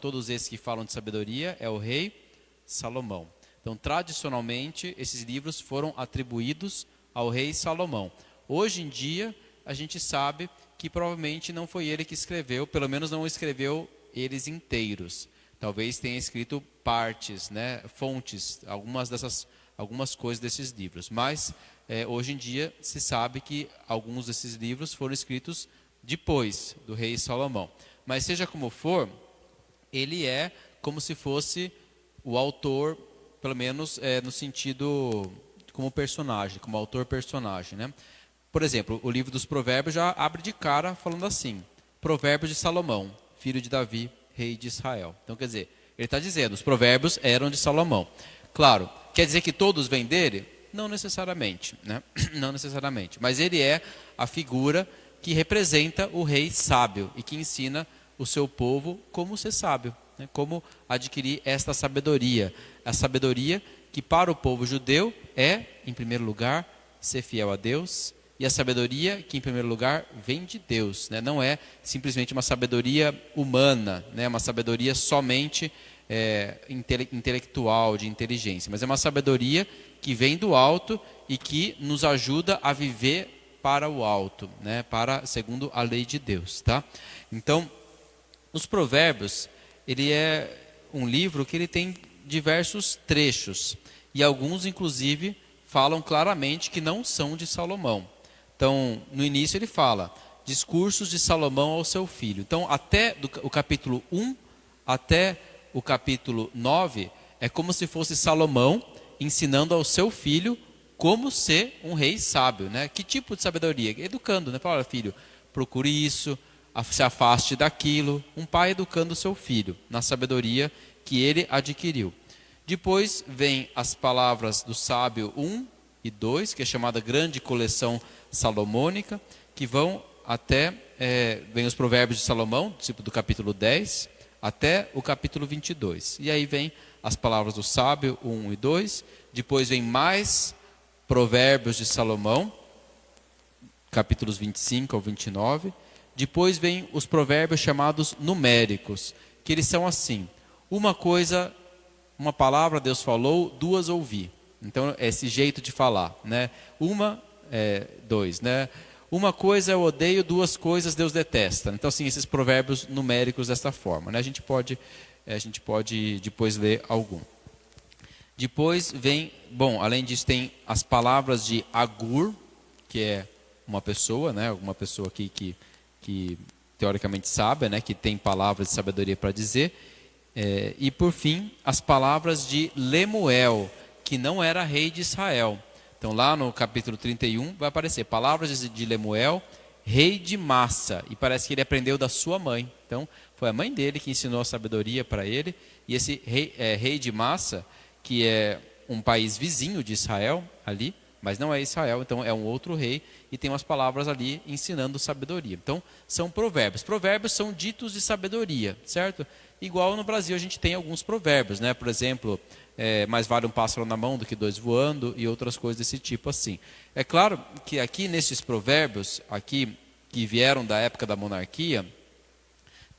todos esses que falam de sabedoria é o rei Salomão. Então, tradicionalmente, esses livros foram atribuídos ao rei Salomão. Hoje em dia, a gente sabe que provavelmente não foi ele que escreveu, pelo menos não escreveu eles inteiros. Talvez tenha escrito partes, né, fontes, algumas coisas desses livros. Mas, hoje em dia, se sabe que alguns desses livros foram escritos depois do rei Salomão. Mas seja como for, ele é como se fosse o autor, pelo menos no sentido como personagem, como autor-personagem, né? Por exemplo, o livro dos Provérbios já abre de cara falando assim: Provérbios de Salomão, filho de Davi, rei de Israel. Então, quer dizer, ele está dizendo, os provérbios eram de Salomão. Claro, quer dizer que todos vêm dele? Não necessariamente, né? Não necessariamente. Mas ele é a figura que representa o rei sábio e que ensina o seu povo como ser sábio, né? Como adquirir esta sabedoria. A sabedoria que para o povo judeu é, em primeiro lugar, ser fiel a Deus. E a sabedoria que, em primeiro lugar, vem de Deus, né? Não é simplesmente uma sabedoria humana, né? Uma sabedoria somente intelectual, de inteligência. Mas é uma sabedoria que vem do alto e que nos ajuda a viver para o alto, né? Segundo a lei de Deus, tá? Então, os Provérbios, ele é um livro que ele tem diversos trechos. E alguns, inclusive, falam claramente que não são de Salomão. Então, no início ele fala, discursos de Salomão ao seu filho. Então, até o capítulo 1 até o capítulo 9, é como se fosse Salomão ensinando ao seu filho como ser um rei sábio, né? Que tipo de sabedoria? Educando, né? Fala, filho, procure isso, se afaste daquilo. Um pai educando o seu filho na sabedoria que ele adquiriu. Depois vem as palavras do sábio 1 e 2, que é chamada grande coleção salomônica, que vão até, vem os provérbios de Salomão, tipo do capítulo 10, até o capítulo 22. E aí vem as palavras do sábio 1 e 2, depois vem mais provérbios de Salomão, capítulos 25 ao 29, depois vem os provérbios chamados numéricos, que eles são assim, uma palavra Deus falou, duas ouvi. Então, esse jeito de falar, né? Dois, né? Uma coisa eu odeio, duas coisas Deus detesta. Então, assim, esses provérbios numéricos dessa forma, né? A gente pode depois ler algum. Depois vem, além disso tem as palavras de Agur, que é uma pessoa, né? Alguma pessoa aqui que teoricamente sabe, né? Que tem palavras de sabedoria para dizer. E por fim, as palavras de Lemuel, que não era rei de Israel. Então lá no capítulo 31 vai aparecer palavras de Lemuel, rei de Massa. E parece que ele aprendeu da sua mãe. Então foi a mãe dele que ensinou a sabedoria para ele. E esse rei de Massa, que é um país vizinho de Israel ali, mas não é Israel, então é um outro rei. E tem umas palavras ali ensinando sabedoria. Então são provérbios. Provérbios são ditos de sabedoria, certo? Igual no Brasil a gente tem alguns provérbios, né? Por exemplo, mais vale um pássaro na mão do que dois voando e outras coisas desse tipo assim. É claro que aqui nesses provérbios, aqui que vieram da época da monarquia,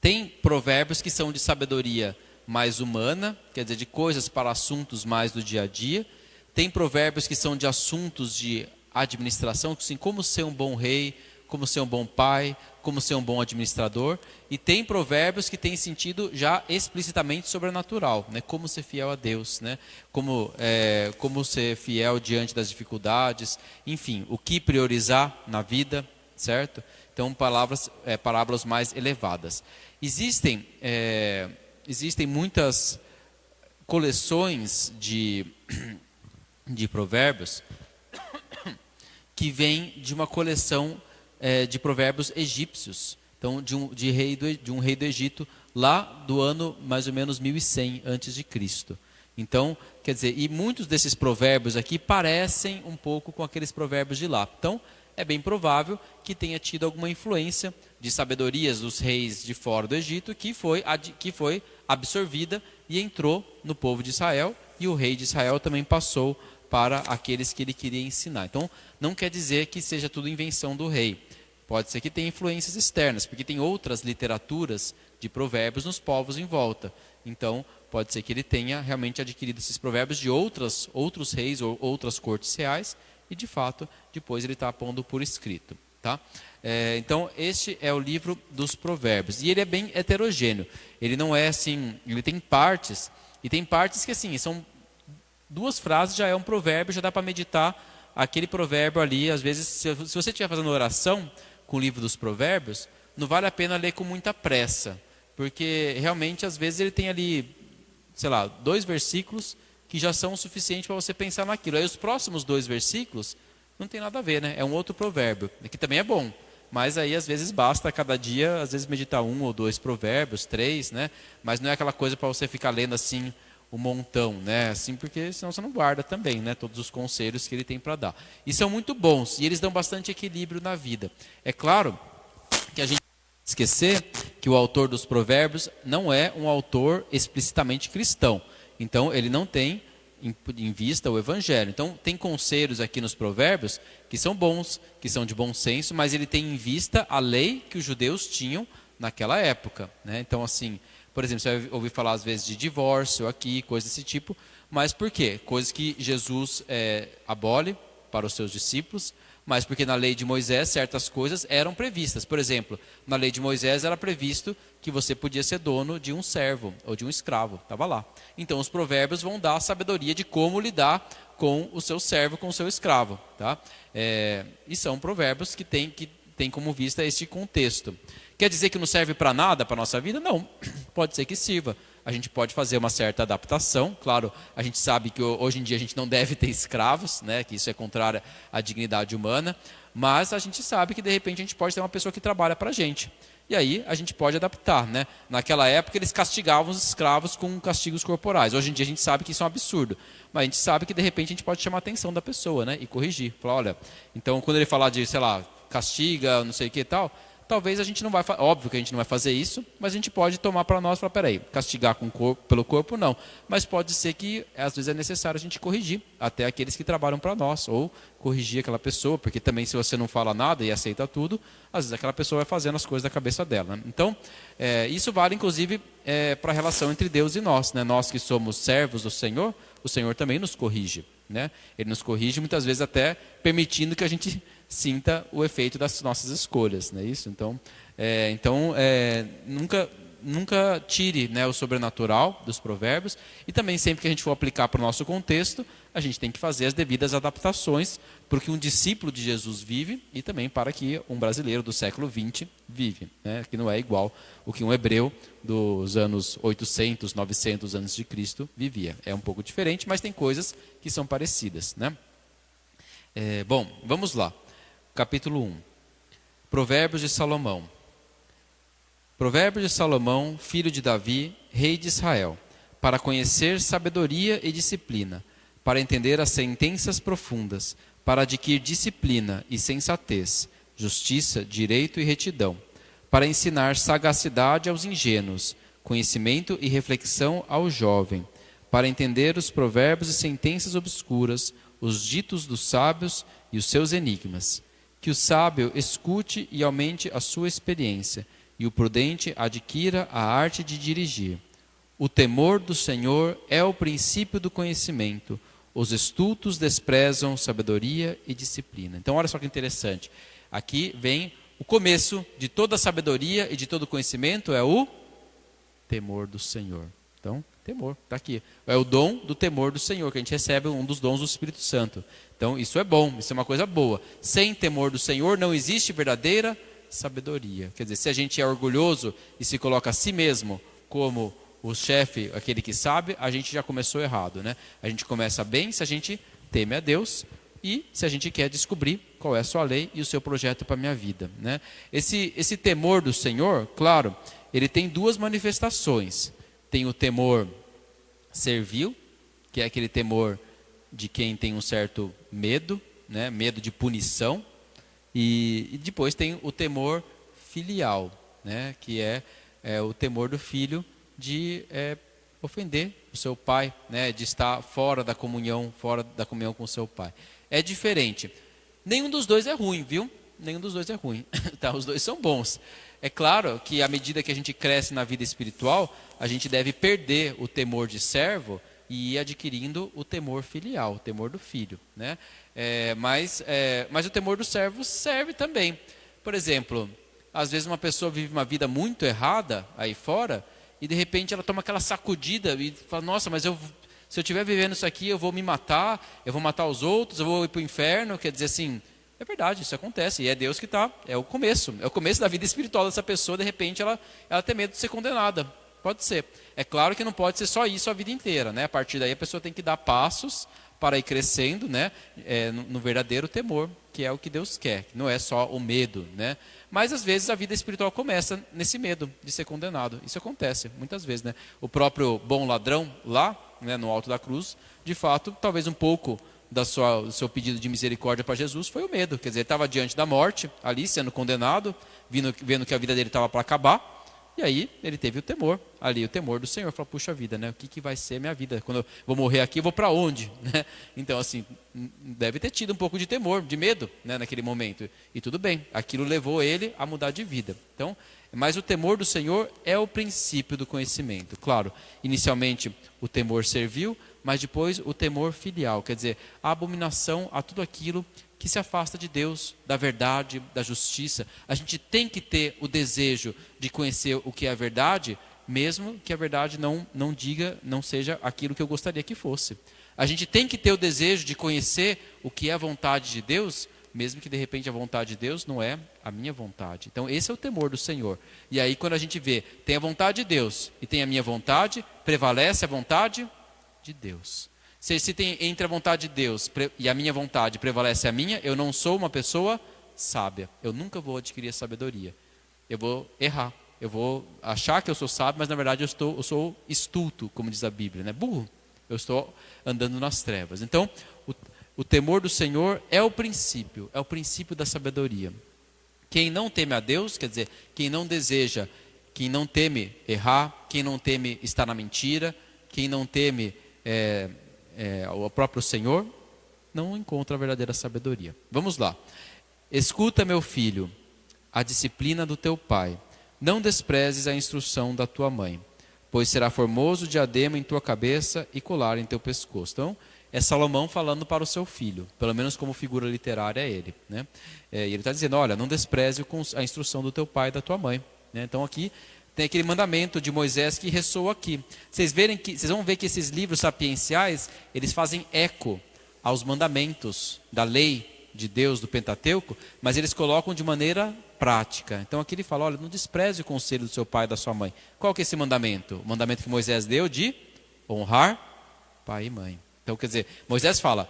tem provérbios que são de sabedoria mais humana, quer dizer, de coisas para assuntos mais do dia a dia. Tem provérbios que são de assuntos de administração, assim, como ser um bom rei, como ser um bom pai, como ser um bom administrador. E tem provérbios que têm sentido já explicitamente sobrenatural, né? Como ser fiel a Deus, né? Como ser fiel diante das dificuldades, enfim, o que priorizar na vida, certo? Então, parábolas mais elevadas. Existem muitas coleções de provérbios que vêm de uma coleção de provérbios egípcios, então de um rei do Egito, lá do ano mais ou menos 1100 antes de Cristo. Então, quer dizer, e muitos desses provérbios aqui parecem um pouco com aqueles provérbios de lá. Então, é bem provável que tenha tido alguma influência de sabedorias dos reis de fora do Egito que foi absorvida e entrou no povo de Israel, e o rei de Israel também passou para aqueles que ele queria ensinar. Então, não quer dizer que seja tudo invenção do rei. Pode ser que tenha influências externas, porque tem outras literaturas de provérbios nos povos em volta. Então, pode ser que ele tenha realmente adquirido esses provérbios de outros reis ou outras cortes reais, e de fato, depois ele está pondo por escrito. Tá? Então, este é o livro dos provérbios. E ele é bem heterogêneo. Ele não é assim, ele tem partes, e tem partes que assim, são 2 frases, já é um provérbio, já dá para meditar aquele provérbio ali. Às vezes, se você estiver fazendo oração com o livro dos provérbios, não vale a pena ler com muita pressa, porque realmente às vezes ele tem ali, sei lá, 2 versículos que já são o suficiente para você pensar naquilo. Aí os próximos 2 versículos não tem nada a ver, né? É um outro provérbio, que também é bom, mas aí às vezes basta cada dia, às vezes meditar 1 ou 2 provérbios, 3, né? Mas não é aquela coisa para você ficar lendo assim um montão, né? Assim, porque senão você não guarda também, né? Todos os conselhos que ele tem para dar. E são muito bons, e eles dão bastante equilíbrio na vida. É claro que a gente esquecer que o autor dos provérbios não é um autor explicitamente cristão. Então, ele não tem em vista o evangelho. Então, tem conselhos aqui nos provérbios que são bons, que são de bom senso, mas ele tem em vista a lei que os judeus tinham naquela época, né? Então, assim, por exemplo, você vai ouvir falar às vezes de divórcio aqui, coisas desse tipo, mas por quê? Coisas que Jesus abole para os seus discípulos, mas porque na lei de Moisés certas coisas eram previstas. Por exemplo, na lei de Moisés era previsto que você podia ser dono de um servo ou de um escravo, estava lá. Então os provérbios vão dar a sabedoria de como lidar com o seu servo, com o seu escravo. Tá? E são provérbios que têm como vista este contexto. Quer dizer que não serve para nada para a nossa vida? Não, pode ser que sirva. A gente pode fazer uma certa adaptação. Claro, a gente sabe que hoje em dia a gente não deve ter escravos, né? Que isso é contrário à dignidade humana, mas a gente sabe que de repente a gente pode ter uma pessoa que trabalha para a gente. E aí a gente pode adaptar, né? Naquela época eles castigavam os escravos com castigos corporais. Hoje em dia a gente sabe que isso é um absurdo, mas a gente sabe que de repente a gente pode chamar a atenção da pessoa, né? E corrigir. Falar, olha, então quando ele falar de, sei lá, castiga, não sei o que e tal, talvez a gente não vai, óbvio que a gente não vai fazer isso, mas a gente pode tomar para nós e falar, peraí, castigar pelo corpo não, mas pode ser que às vezes é necessário a gente corrigir, até aqueles que trabalham para nós, ou corrigir aquela pessoa, porque também se você não fala nada e aceita tudo, às vezes aquela pessoa vai fazendo as coisas da cabeça dela, né? Então, isso vale inclusive para a relação entre Deus e nós, né? Nós que somos servos do Senhor, o Senhor também nos corrige, né? Ele nos corrige muitas vezes até permitindo que a gente sinta o efeito das nossas escolhas, não é isso? Então, nunca tire, né, o sobrenatural dos provérbios, e também sempre que a gente for aplicar para o nosso contexto, a gente tem que fazer as devidas adaptações para o que um discípulo de Jesus vive e também para que um brasileiro do século XX vive, né, que não é igual o que um hebreu dos anos 800, 900 antes de Cristo vivia. É um pouco diferente, mas tem coisas que são parecidas, né? Bom, vamos lá. Capítulo 1. Provérbios de Salomão. Provérbios de Salomão, filho de Davi, rei de Israel, para conhecer sabedoria e disciplina, para entender as sentenças profundas, para adquirir disciplina e sensatez, justiça, direito e retidão, para ensinar sagacidade aos ingênuos, conhecimento e reflexão ao jovem, para entender os provérbios e sentenças obscuras, os ditos dos sábios e os seus enigmas. Que o sábio escute e aumente a sua experiência, e o prudente adquira a arte de dirigir. O temor do Senhor é o princípio do conhecimento. Os estultos desprezam sabedoria e disciplina. Então, olha só que interessante. Aqui vem o começo de toda a sabedoria e de todo conhecimento, é o temor do Senhor. Então, temor, está aqui. É o dom do temor do Senhor, que a gente recebe, um dos dons do Espírito Santo. Então, isso é bom, isso é uma coisa boa. Sem temor do Senhor não existe verdadeira sabedoria. Quer dizer, se a gente é orgulhoso e se coloca a si mesmo como o chefe, aquele que sabe, a gente já começou errado, né? A gente começa bem se a gente teme a Deus e se a gente quer descobrir qual é a sua lei e o seu projeto para a minha vida, né? Esse temor do Senhor, claro, ele tem 2 manifestações. Tem o temor servil, que é aquele temor de quem tem um certo medo, né? Medo de punição. E depois tem o temor filial, né? Que é o temor do filho de ofender o seu pai, né? De estar fora da comunhão com o seu pai. É diferente. Nenhum dos dois é ruim, viu? nenhum dos dois é ruim. Tá? Os dois são bons. É claro que à medida que a gente cresce na vida espiritual, a gente deve perder o temor de servo e ir adquirindo o temor filial, o temor do filho, né? Mas o temor do servo serve também. Por exemplo, às vezes uma pessoa vive uma vida muito errada aí fora e de repente ela toma aquela sacudida e fala, nossa, mas se eu estiver vivendo isso aqui, eu vou me matar, eu vou matar os outros, eu vou ir para o inferno. Quer dizer assim, é verdade, isso acontece. E é Deus que está, é o começo da vida espiritual dessa pessoa. De repente ela tem medo de ser condenada. Pode ser. É claro que não pode ser só isso a vida inteira, né? A partir daí a pessoa tem que dar passos para ir crescendo, né? No verdadeiro temor, que é o que Deus quer. Não é só o medo, né? Mas às vezes a vida espiritual começa nesse medo de ser condenado. Isso acontece muitas vezes, né? O próprio bom ladrão lá, né, no alto da cruz, de fato, talvez um pouco do seu pedido de misericórdia para Jesus foi o medo. Quer dizer, ele estava diante da morte, ali sendo condenado, vendo que a vida dele estava para acabar. E aí ele teve o temor, ali o temor do Senhor. Falou, puxa vida, né? O que vai ser minha vida? Quando eu vou morrer aqui, eu vou para onde? Né? Então assim, deve ter tido um pouco de temor, de medo, né, naquele momento. E tudo bem, aquilo levou ele a mudar de vida. Então, mas o temor do Senhor é o princípio do conhecimento. Claro, inicialmente o temor servil, mas depois o temor filial. Quer dizer, a abominação a tudo aquilo que se afasta de Deus, da verdade, da justiça. A gente tem que ter o desejo de conhecer o que é a verdade, mesmo que a verdade não seja aquilo que eu gostaria que fosse. A gente tem que ter o desejo de conhecer o que é a vontade de Deus, mesmo que de repente a vontade de Deus não é a minha vontade. Então esse é o temor do Senhor. E aí quando a gente vê, tem a vontade de Deus e tem a minha vontade, prevalece a vontade de Deus. Se tem entre a vontade de Deus e a minha vontade prevalece a minha, eu não sou uma pessoa sábia. Eu nunca vou adquirir a sabedoria. Eu vou errar. Eu vou achar que eu sou sábio, mas na verdade eu sou estulto, como diz a Bíblia, né? Burro. Eu estou andando nas trevas. Então, o temor do Senhor é o princípio da sabedoria. Quem não teme a Deus, quer dizer, quem não deseja, quem não teme errar, quem não teme estar na mentira, quem não teme o próprio Senhor, não encontra a verdadeira sabedoria. Vamos lá. Escuta, meu filho, a disciplina do teu pai. Não desprezes a instrução da tua mãe, pois será formoso diadema em tua cabeça e colar em teu pescoço. Então, é Salomão falando para o seu filho, pelo menos como figura literária é ele, né? E ele está dizendo, olha, não despreze a instrução do teu pai e da tua mãe, né? Então aqui tem aquele mandamento de Moisés que ressoa aqui. Vocês vão ver que esses livros sapienciais, eles fazem eco aos mandamentos da lei de Deus, do Pentateuco, mas eles colocam de maneira prática. Então aqui ele fala, olha, não despreze o conselho do seu pai e da sua mãe. Qual que é esse mandamento? O mandamento que Moisés deu de honrar pai e mãe. Então quer dizer, Moisés fala,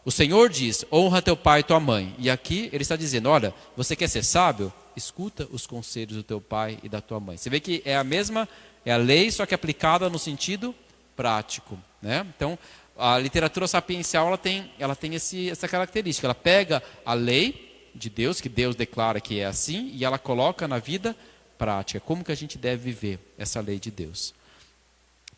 o Senhor diz, honra teu pai e tua mãe. E aqui ele está dizendo, olha, você quer ser sábio? Escuta os conselhos do teu pai e da tua mãe. Você vê que é a lei, só que aplicada no sentido prático, né? Então, a literatura sapiencial ela tem essa característica. Ela pega a lei de Deus, que Deus declara que é assim, e ela coloca na vida prática. Como que a gente deve viver essa lei de Deus?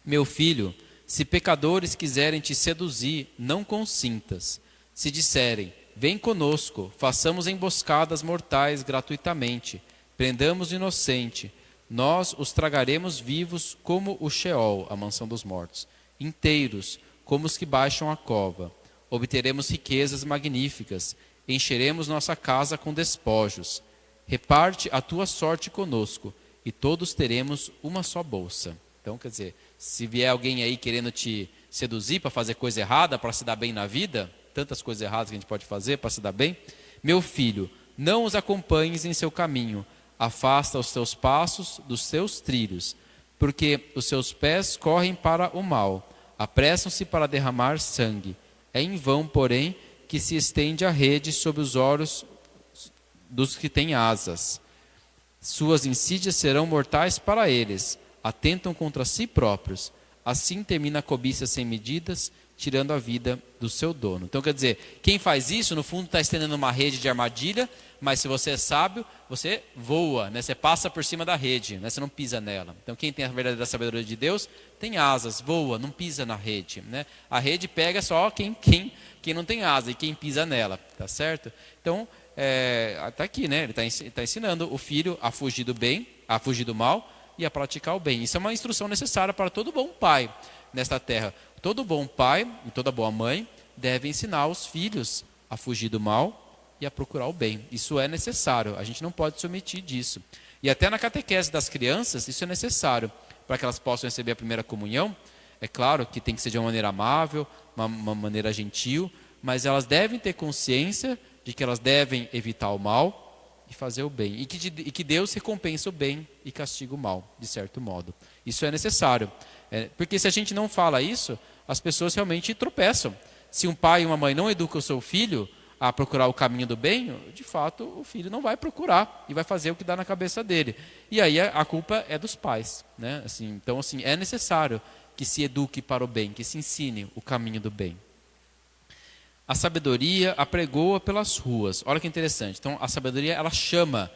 Meu filho, se pecadores quiserem te seduzir, não consintas. Se disserem, vem conosco, façamos emboscadas mortais gratuitamente, prendamos o inocente, nós os tragaremos vivos como o Sheol, a mansão dos mortos, inteiros, como os que baixam a cova. Obteremos riquezas magníficas, encheremos nossa casa com despojos. Reparte a tua sorte conosco, e todos teremos uma só bolsa. Então, quer dizer, se vier alguém aí querendo te seduzir para fazer coisa errada, para se dar bem na vida, tantas coisas erradas que a gente pode fazer para se dar bem, meu filho, não os acompanhes em seu caminho, afasta os teus passos dos seus trilhos, porque os seus pés correm para o mal, apressam-se para derramar sangue. É em vão, porém, que se estende a rede sob os olhos dos que têm asas. Suas insídias serão mortais para eles, atentam contra si próprios. Assim termina a cobiça sem medidas, tirando a vida do seu dono. Então, quer dizer, quem faz isso, no fundo, está estendendo uma rede de armadilha, mas se você é sábio, você voa, né? Você passa por cima da rede, né? Você não pisa nela. Então, quem tem a verdadeira sabedoria de Deus, tem asas, voa, não pisa na rede, né? A rede pega só quem não tem asa e quem pisa nela, tá certo? Então, está aqui, né? Ele está ensinando o filho a fugir do bem, a fugir do mal e a praticar o bem. Isso é uma instrução necessária para todo bom pai nesta terra. Todo bom pai e toda boa mãe deve ensinar os filhos a fugir do mal e a procurar o bem. Isso é necessário, a gente não pode se omitir disso. E até na catequese das crianças, isso é necessário para que elas possam receber a primeira comunhão. É claro que tem que ser de uma maneira amável, uma maneira gentil, mas elas devem ter consciência de que elas devem evitar o mal e fazer o bem. E que Deus recompensa o bem e castiga o mal, de certo modo. Isso é necessário. Porque se a gente não fala isso, as pessoas realmente tropeçam. Se um pai e uma mãe não educam o seu filho a procurar o caminho do bem, de fato o filho não vai procurar e vai fazer o que dá na cabeça dele. E aí a culpa é dos pais, né? Assim, então assim, é necessário que se eduque para o bem, que se ensine o caminho do bem. A sabedoria apregoa pelas ruas. Olha que interessante. Então a sabedoria ela chama,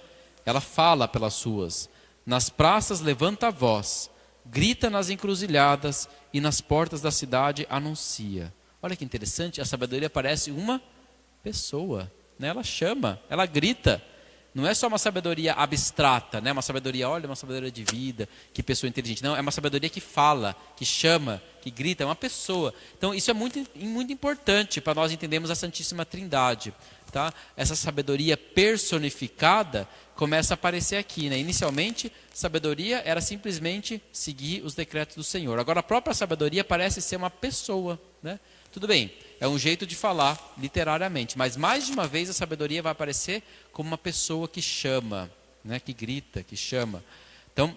ela fala pelas ruas. Nas praças levanta a voz, grita nas encruzilhadas e nas portas da cidade anuncia. Olha que interessante, a sabedoria parece uma pessoa, né? Ela chama, ela grita. Não é só uma sabedoria abstrata, né? Uma sabedoria, olha, uma sabedoria de vida, que pessoa inteligente. Não, é uma sabedoria que fala, que chama, que grita, é uma pessoa. Então isso é muito, muito importante para nós entendermos a Santíssima Trindade. Tá? Essa sabedoria personificada começa a aparecer aqui, né? Inicialmente, sabedoria era simplesmente seguir os decretos do Senhor. Agora a própria sabedoria parece ser uma pessoa, né? Tudo bem, é um jeito de falar literariamente, mas mais de uma vez a sabedoria vai aparecer como uma pessoa que chama, né? Que grita, que chama. Então,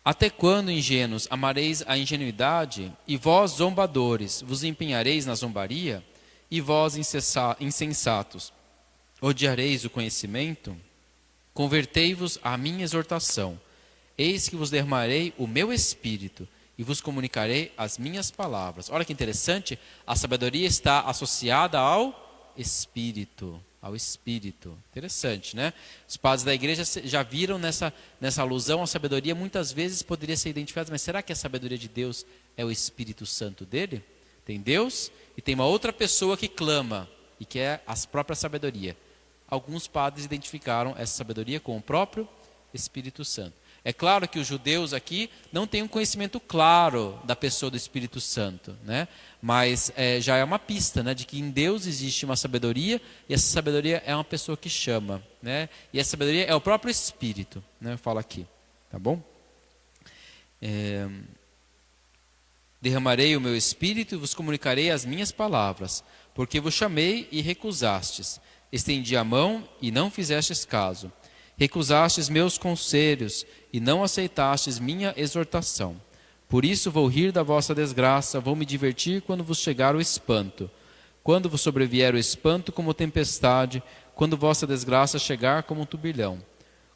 até quando, ingênuos, amareis a ingenuidade, e vós, zombadores, vos empenhareis na zombaria? E vós, insensatos, odiareis o conhecimento? Convertei-vos à minha exortação. Eis que vos derramarei o meu espírito e vos comunicarei as minhas palavras. Olha que interessante, a sabedoria está associada ao espírito. Ao espírito. Interessante, né? Os padres da igreja já viram nessa alusão à sabedoria, muitas vezes poderia ser identificada, mas será que a sabedoria de Deus é o Espírito Santo dele? Tem Deus e tem uma outra pessoa que clama, e que é a própria sabedoria. Alguns padres identificaram essa sabedoria com o próprio Espírito Santo. É claro que os judeus aqui não têm um conhecimento claro da pessoa do Espírito Santo, né? Mas já é uma pista, né, de que em Deus existe uma sabedoria, e essa sabedoria é uma pessoa que chama, né? E essa sabedoria é o próprio Espírito, né? Eu falo aqui, tá bom? Derramarei o meu Espírito e vos comunicarei as minhas palavras, porque vos chamei e recusastes, estendi a mão e não fizestes caso. Recusastes meus conselhos e não aceitastes minha exortação. Por isso vou rir da vossa desgraça, vou me divertir quando vos chegar o espanto. Quando vos sobrevier o espanto como tempestade, quando vossa desgraça chegar como um turbilhão.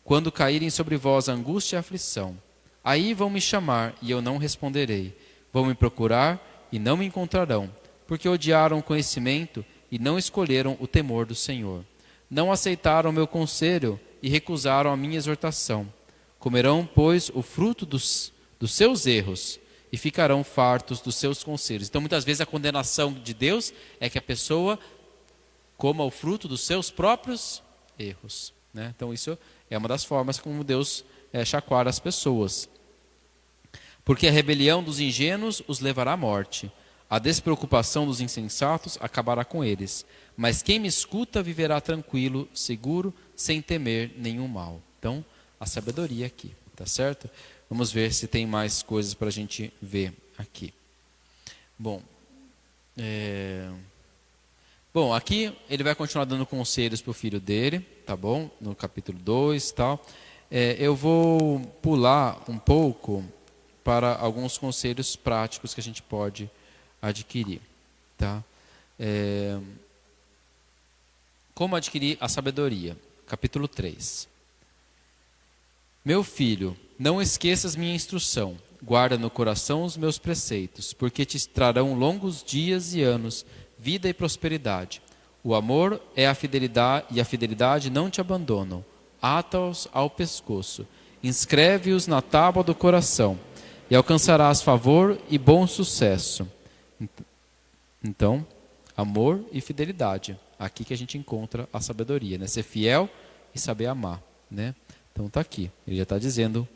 Quando caírem sobre vós a angústia e a aflição. Aí vão me chamar e eu não responderei. Vão me procurar e não me encontrarão, porque odiaram o conhecimento e não escolheram o temor do Senhor. Não aceitaram o meu conselho e recusaram a minha exortação. Comerão, pois, o fruto dos seus erros e ficarão fartos dos seus conselhos. Então, muitas vezes, a condenação de Deus é que a pessoa coma o fruto dos seus próprios erros, né? Então, isso é uma das formas como Deus chacoalha as pessoas. Porque a rebelião dos ingênuos os levará à morte. A despreocupação dos insensatos acabará com eles. Mas quem me escuta viverá tranquilo, seguro, sem temer nenhum mal. Então, a sabedoria aqui, tá certo? Vamos ver se tem mais coisas para a gente ver aqui. Bom, aqui ele vai continuar dando conselhos para o filho dele, tá bom? No capítulo 2 e tal. Eu vou pular um pouco para alguns conselhos práticos que a gente pode adquirir, tá? Como adquirir a sabedoria? Capítulo 3. Meu filho, não esqueças minha instrução, guarda no coração os meus preceitos, porque te trarão longos dias e anos, vida e prosperidade. O amor é a fidelidade, e a fidelidade não te abandonam. Ata-os ao pescoço, inscreve-os na tábua do coração, e alcançarás favor e bom sucesso. Então, amor e fidelidade. Aqui que a gente encontra a sabedoria, né? Ser fiel e saber amar, né? Então está aqui, ele já está dizendo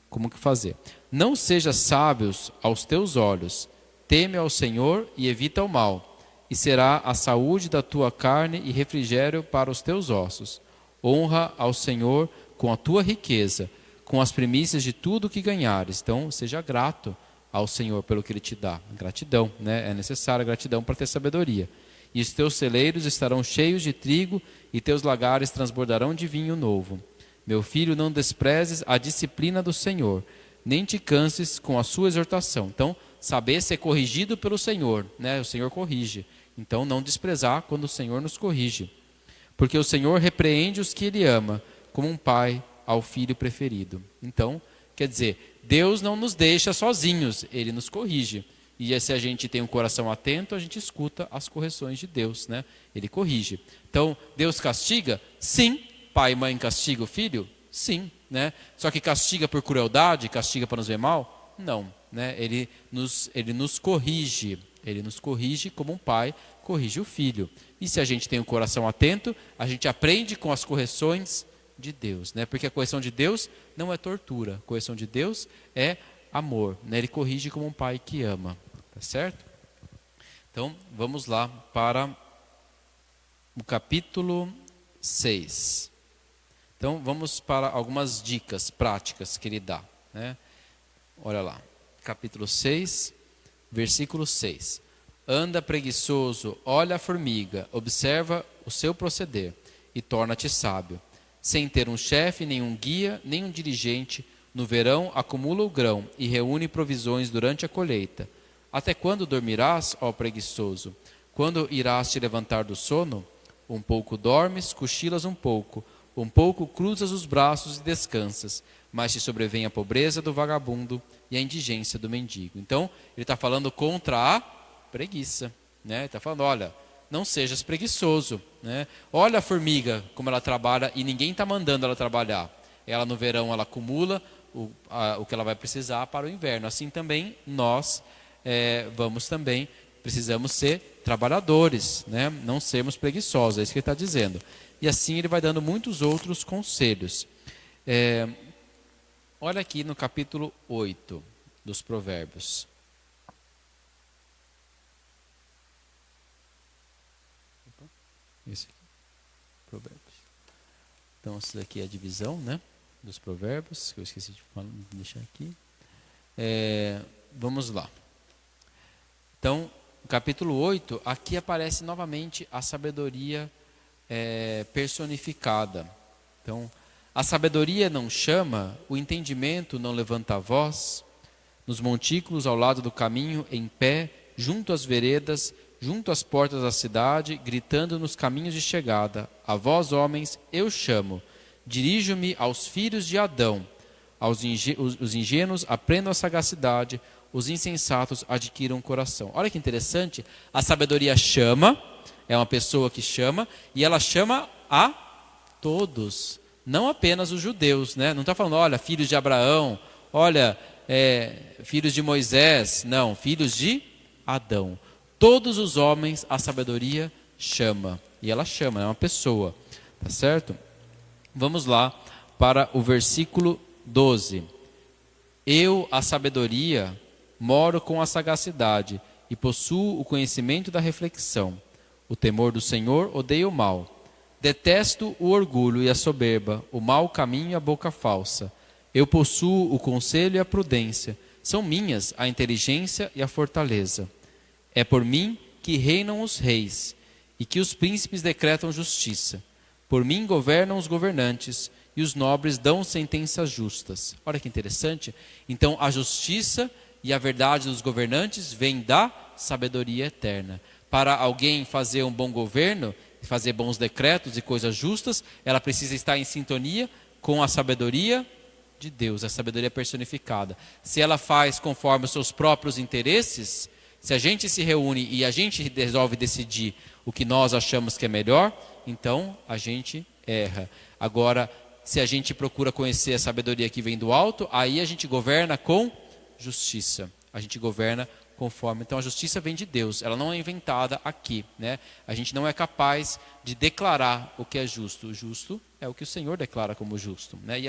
como que fazer. Não sejas sábios aos teus olhos, teme ao Senhor e evita o mal, e será a saúde da tua carne e refrigério para os teus ossos. Honra ao Senhor com a tua riqueza, com as primícias de tudo que ganhares. Então, seja grato ao Senhor pelo que Ele te dá. Gratidão, né? É necessária gratidão para ter sabedoria. E os teus celeiros estarão cheios de trigo, e teus lagares transbordarão de vinho novo. Meu filho, não desprezes a disciplina do Senhor, nem te canses com a sua exortação. Então, saber ser corrigido pelo Senhor, né? O Senhor corrige. Então, não desprezar quando o Senhor nos corrige. Porque o Senhor repreende os que Ele ama, como um pai ao filho preferido. Então, quer dizer, Deus não nos deixa sozinhos, Ele nos corrige. E se a gente tem um coração atento, a gente escuta as correções de Deus, né? Ele corrige. Então, Deus castiga? Sim. Pai e mãe castiga o filho? Sim, né? Só que castiga por crueldade, castiga para nos ver mal? Não, né? Ele nos corrige. Ele nos corrige como um pai corrige o filho. E se a gente tem um coração atento, a gente aprende com as correções de Deus, né? Porque a correção de Deus não é tortura. A correção de Deus é amor, né? Ele corrige como um pai que ama. Tá certo? Então, vamos lá para o capítulo 6. Então, vamos para algumas dicas práticas que ele dá, né? Olha lá, capítulo 6, versículo 6. Anda preguiçoso, olha a formiga, observa o seu proceder e torna-te sábio. Sem ter um chefe, nem um guia, nem um dirigente, no verão acumula o grão e reúne provisões durante a colheita. Até quando dormirás, ó preguiçoso? Quando irás te levantar do sono? Um pouco dormes, cochilas um pouco cruzas os braços e descansas, mas te sobrevém a pobreza do vagabundo e a indigência do mendigo. Então, ele está falando contra a preguiça, né? Ele está falando, olha, não sejas preguiçoso, né? Olha a formiga, como ela trabalha, e ninguém está mandando ela trabalhar. Ela no verão, ela acumula o que ela vai precisar para o inverno. Assim também, nós precisamos ser trabalhadores, né? Não sermos preguiçosos, é isso que ele está dizendo. E assim ele vai dando muitos outros conselhos. Olha aqui no capítulo 8 dos Provérbios. Esse aqui, Provérbios. Então, essa daqui é a divisão, né, dos Provérbios, que eu esqueci de deixar aqui. Vamos lá. Então, no capítulo 8, aqui aparece novamente a sabedoria personificada. Então, a sabedoria não chama, o entendimento não levanta a voz, nos montículos ao lado do caminho, em pé, junto às veredas, junto às portas da cidade, gritando nos caminhos de chegada: a vós, homens, eu chamo, dirijo-me aos filhos de Adão, os ingênuos aprendam a sagacidade, os insensatos adquiram um coração. Olha que interessante, a sabedoria chama, é uma pessoa que chama, e ela chama a todos, não apenas os judeus, né? Não está falando, olha, filhos de Abraão, olha, filhos de Moisés, não, filhos de Adão. Todos os homens a sabedoria chama, e ela chama, é uma pessoa, tá certo? Vamos lá para o versículo 12. Eu, a sabedoria, moro com a sagacidade e possuo o conhecimento da reflexão. O temor do Senhor odeia o mal. Detesto o orgulho e a soberba, o mau caminho e a boca falsa. Eu possuo o conselho e a prudência. São minhas a inteligência e a fortaleza. É por mim que reinam os reis e que os príncipes decretam justiça. Por mim governam os governantes e os nobres dão sentenças justas. Olha que interessante. Então, a justiça e a verdade dos governantes vem da sabedoria eterna. Para alguém fazer um bom governo, fazer bons decretos e coisas justas, ela precisa estar em sintonia com a sabedoria de Deus, a sabedoria personificada. Se ela faz conforme os seus próprios interesses, se a gente se reúne e a gente resolve decidir o que nós achamos que é melhor, então a gente erra. Agora, se a gente procura conhecer a sabedoria que vem do alto, aí a gente governa com justiça. A gente governa conforme. Então a justiça vem de Deus, ela não é inventada aqui, né? A gente não é capaz de declarar o que é justo. O justo é o que o Senhor declara como justo, né? E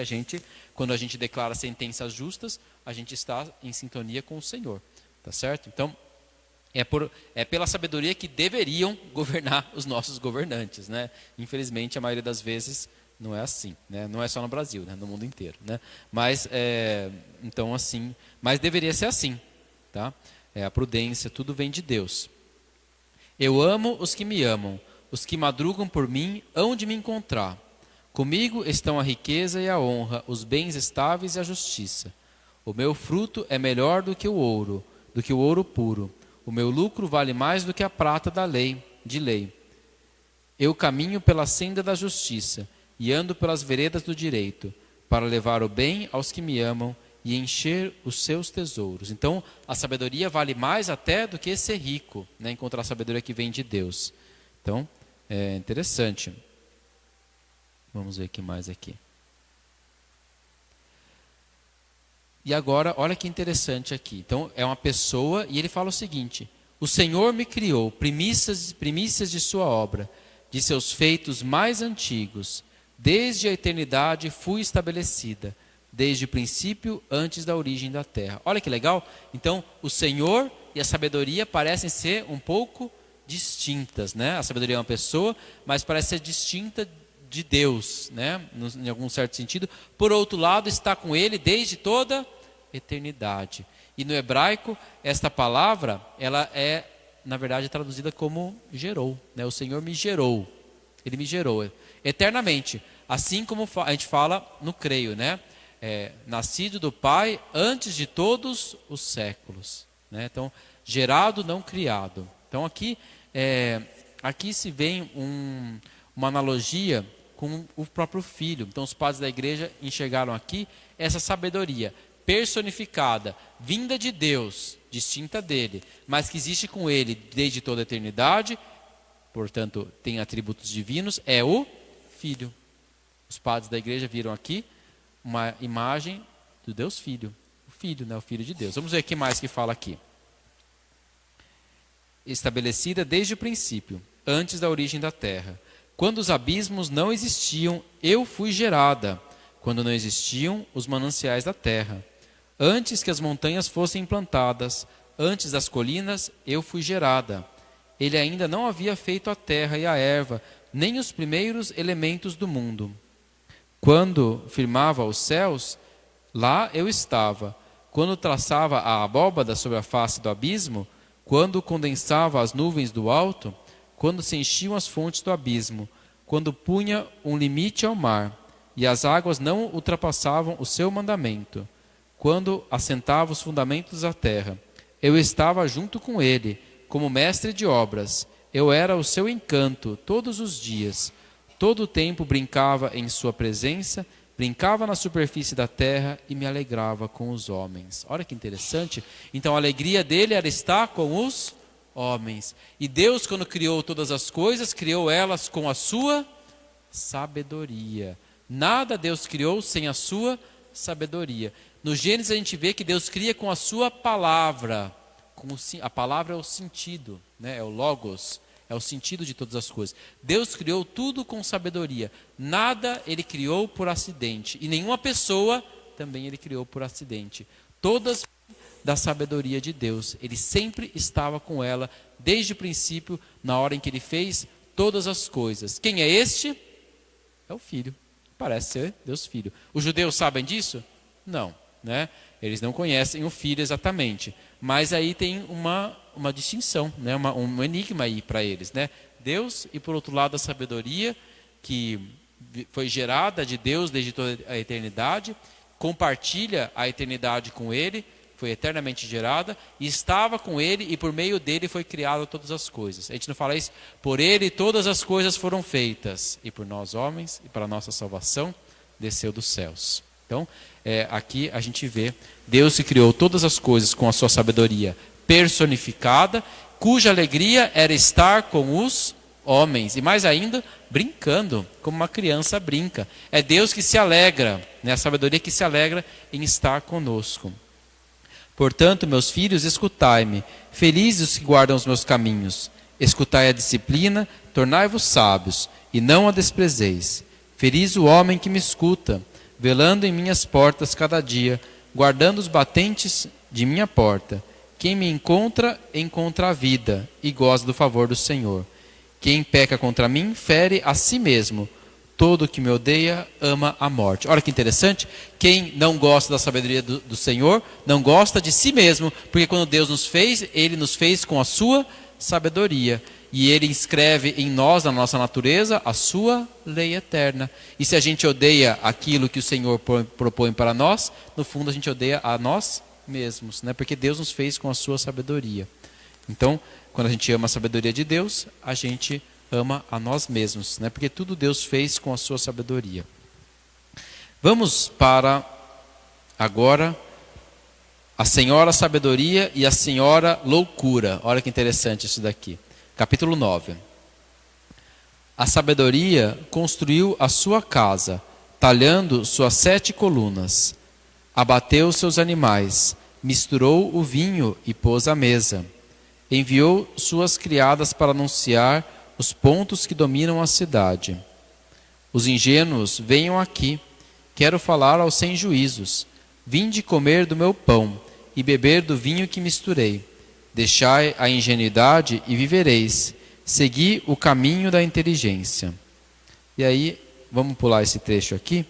quando a gente declara sentenças justas, a gente está em sintonia com o Senhor, tá certo? Então é pela sabedoria que deveriam governar os nossos governantes, né? Infelizmente a maioria das vezes não é assim, né? Não é só no Brasil, né? No mundo inteiro, né? Mas então assim, mas deveria ser assim, tá? A prudência, tudo vem de Deus. Eu amo os que me amam, os que madrugam por mim hão de me encontrar. Comigo estão a riqueza e a honra, os bens estáveis e a justiça. O meu fruto é melhor do que o ouro puro. O meu lucro vale mais do que a prata de lei. Eu caminho pela senda da justiça e ando pelas veredas do direito, para levar o bem aos que me amam e encher os seus tesouros. Então, a sabedoria vale mais até do que ser rico, né? Encontrar a sabedoria que vem de Deus. Então, é interessante. Vamos ver o que mais aqui. E agora, olha que interessante aqui. Então, é uma pessoa e ele fala o seguinte: o Senhor me criou, primícias de sua obra, de seus feitos mais antigos. Desde a eternidade fui estabelecida, desde o princípio, antes da origem da terra. Olha que legal. Então, o Senhor e a sabedoria parecem ser um pouco distintas, né? A sabedoria é uma pessoa, mas parece ser distinta de Deus, né? Em algum certo sentido. Por outro lado, está com ele desde toda eternidade. E no hebraico, esta palavra, ela é, na verdade, traduzida como gerou, né? O Senhor me gerou. Ele me gerou eternamente. Assim como a gente fala no creio, né? Nascido do Pai antes de todos os séculos, né? Então, gerado, não criado. Então, aqui se vem uma analogia com o próprio Filho. Então, os padres da igreja enxergaram aqui essa sabedoria personificada, vinda de Deus, distinta dele, mas que existe com ele desde toda a eternidade, portanto, tem atributos divinos, é o Filho. Os padres da igreja viram aqui uma imagem do Deus Filho. O Filho, né? O Filho de Deus. Vamos ver o que mais que fala aqui. Estabelecida desde o princípio, antes da origem da terra. Quando os abismos não existiam, eu fui gerada. Quando não existiam os mananciais da terra. Antes que as montanhas fossem implantadas, antes das colinas, eu fui gerada. Ele ainda não havia feito a terra e a erva, nem os primeiros elementos do mundo. Quando firmava os céus, lá eu estava. Quando traçava a abóbada sobre a face do abismo, quando condensava as nuvens do alto, quando se enchiam as fontes do abismo, quando punha um limite ao mar, e as águas não ultrapassavam o seu mandamento, quando assentava os fundamentos da terra, eu estava junto com ele, como mestre de obras. Eu era o seu encanto todos os dias. Todo o tempo brincava em sua presença, brincava na superfície da terra e me alegrava com os homens. Olha que interessante. Então a alegria dele era estar com os homens. E Deus, quando criou todas as coisas, criou elas com a sua sabedoria. Nada Deus criou sem a sua sabedoria. No Gênesis a gente vê que Deus cria com a sua palavra. A palavra é o sentido, né? É o logos, é o sentido de todas as coisas. Deus criou tudo com sabedoria. Nada ele criou por acidente. E nenhuma pessoa também ele criou por acidente. Todas da sabedoria de Deus. Ele sempre estava com ela desde o princípio, na hora em que ele fez todas as coisas. Quem é este? É o Filho. Parece ser Deus Filho. Os judeus sabem disso? Não, né? Eles não conhecem o Filho exatamente. Mas aí tem uma distinção, né? Um enigma aí para eles, né? Deus e, por outro lado, a sabedoria que foi gerada de Deus desde toda a eternidade, compartilha a eternidade com Ele, foi eternamente gerada, e estava com Ele, e por meio dele foi criada todas as coisas. A gente não fala isso, por Ele todas as coisas foram feitas, e por nós homens, e para a nossa salvação, desceu dos céus. Então, aqui a gente vê Deus que criou todas as coisas com a sua sabedoria personificada, cuja alegria era estar com os homens, e mais ainda, brincando, como uma criança brinca. É Deus que se alegra, né? A sabedoria que se alegra em estar conosco. Portanto, meus filhos, escutai-me. Felizes os que guardam os meus caminhos. Escutai a disciplina, tornai-vos sábios, e não a desprezeis. Feliz o homem que me escuta, velando em minhas portas cada dia, guardando os batentes de minha porta. Quem me encontra, encontra a vida, e goza do favor do Senhor. Quem peca contra mim, fere a si mesmo. Todo que me odeia, ama a morte. Olha que interessante. Quem não gosta da sabedoria do Senhor, não gosta de si mesmo, porque quando Deus nos fez, Ele nos fez com a sua sabedoria. E Ele inscreve em nós, na nossa natureza, a sua lei eterna. E se a gente odeia aquilo que o Senhor propõe para nós, no fundo a gente odeia a nós mesmos, né? Porque Deus nos fez com a sua sabedoria. Então, quando a gente ama a sabedoria de Deus, a gente ama a nós mesmos, né? Porque tudo Deus fez com a sua sabedoria. Vamos para agora a Senhora Sabedoria e a Senhora Loucura. Olha que interessante isso daqui. Capítulo 9. A sabedoria construiu a sua casa, talhando suas 7 colunas. Abateu seus animais, misturou o vinho e pôs à mesa. Enviou suas criadas para anunciar os pontos que dominam a cidade. Os ingênuos, venham aqui, quero falar aos sem juízos. Vinde comer do meu pão e beber do vinho que misturei. Deixai a ingenuidade e vivereis. Segui o caminho da inteligência. E aí, vamos pular esse trecho aqui,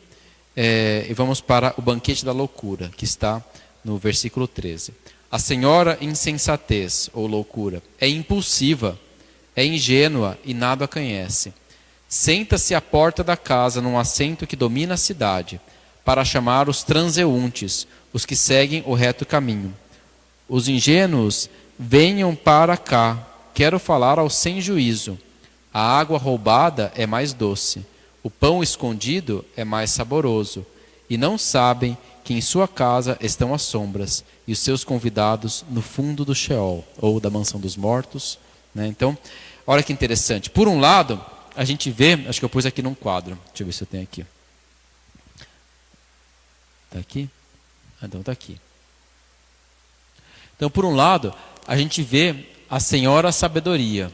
e vamos para o banquete da loucura, que está no versículo 13. A senhora insensatez, ou loucura, é impulsiva, é ingênua e nada a conhece. Senta-se à porta da casa, num assento que domina a cidade, para chamar os transeuntes, os que seguem o reto caminho. Os ingênuos, venham para cá, quero falar ao sem juízo. A água roubada é mais doce, o pão escondido é mais saboroso, e não sabem que em sua casa estão as sombras, e os seus convidados no fundo do Sheol, ou da mansão dos mortos, né? Então, olha que interessante. Por um lado, a gente vê, acho que eu pus aqui num quadro, deixa eu ver se eu tenho aqui. Está aqui? Então está aqui. Então, por um lado, a gente vê a Senhora Sabedoria,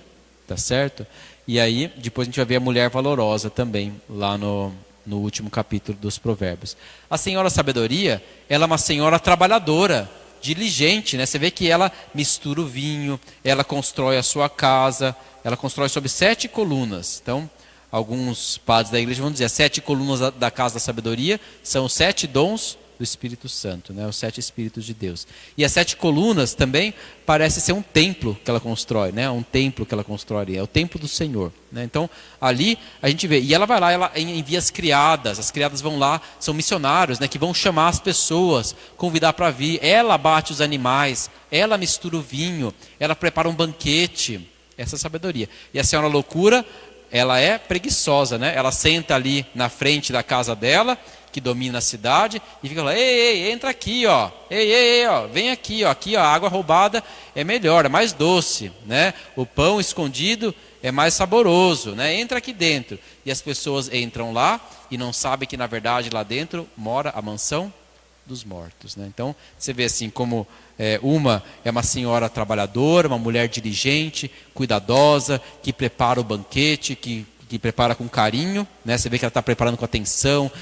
tá certo? E aí, depois a gente vai ver a mulher valorosa também, lá no último capítulo dos Provérbios. A Senhora Sabedoria, ela é uma senhora trabalhadora, diligente, né? Você vê que ela mistura o vinho, ela constrói a sua casa, ela constrói sobre 7 colunas. Então, alguns padres da igreja vão dizer, as 7 colunas da casa da sabedoria são os 7 dons do Espírito Santo, né? Os 7 Espíritos de Deus. E as 7 colunas também parece ser um templo que ela constrói, né? Um templo que ela constrói, é o templo do Senhor, né? Então, ali a gente vê, e ela vai lá, ela envia as criadas vão lá, são missionários, né? Que vão chamar as pessoas, convidar para vir, ela abate os animais, ela mistura o vinho, ela prepara um banquete, essa é a sabedoria. E a Senhora Loucura, ela é preguiçosa, né? Ela senta ali na frente da casa dela, que domina a cidade, e fica lá, ei, entra aqui, ó, ei, ó, vem aqui, ó, a água roubada é melhor, é mais doce, né? O pão escondido é mais saboroso, né? Entra aqui dentro. E as pessoas entram lá e não sabem que na verdade lá dentro mora a mansão dos mortos, né? Então você vê assim como uma é uma senhora trabalhadora, uma mulher diligente, cuidadosa, que prepara o banquete, que prepara com carinho, né? Você vê que ela está preparando com atenção,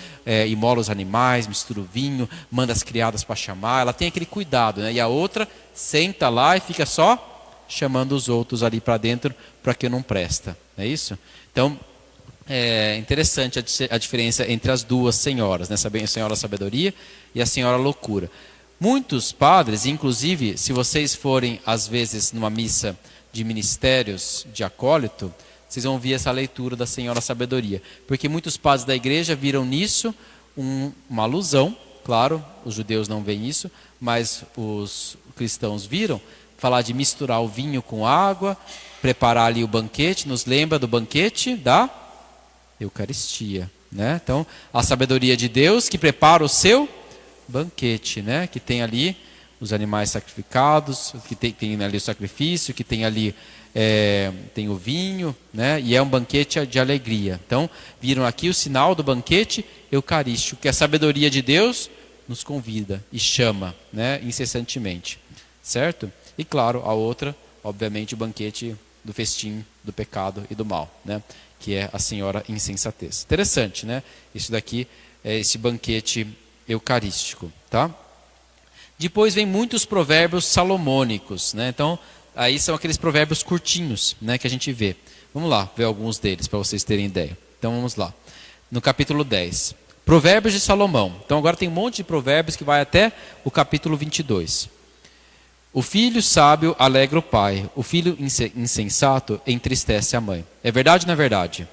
imola os animais, mistura o vinho, manda as criadas para chamar, ela tem aquele cuidado, né? E a outra senta lá e fica só chamando os outros ali para dentro para que não presta, não é isso? Então, é interessante a diferença entre as duas senhoras, né? A Senhora Sabedoria e a Senhora Loucura. Muitos padres, inclusive, se vocês forem às vezes numa missa de ministérios de acólito, vocês vão ver essa leitura da Senhora Sabedoria. Porque muitos padres da igreja viram nisso uma alusão, claro, os judeus não veem isso, mas os cristãos viram, falar de misturar o vinho com água, preparar ali o banquete, nos lembra do banquete da Eucaristia, né? Então, a sabedoria de Deus que prepara o seu banquete, né? Que tem ali os animais sacrificados, que tem ali o sacrifício, que tem ali tem o vinho, né? E é um banquete de alegria. Então, viram aqui o sinal do banquete eucarístico, que é a sabedoria de Deus nos convida e chama, né, incessantemente, certo? E claro, a outra, obviamente, o banquete do festim do pecado e do mal, né, que é a senhora insensatez. Interessante, né? Isso daqui é esse banquete eucarístico, tá? Depois vem muitos provérbios salomônicos, né? Então, aí são aqueles provérbios curtinhos, né, que a gente vê. Vamos lá, ver alguns deles para vocês terem ideia. Então, vamos lá. No capítulo 10. Provérbios de Salomão. Então, agora tem um monte de provérbios que vai até o capítulo 22. O filho sábio alegra o pai. O filho insensato entristece a mãe. É verdade ou não é verdade?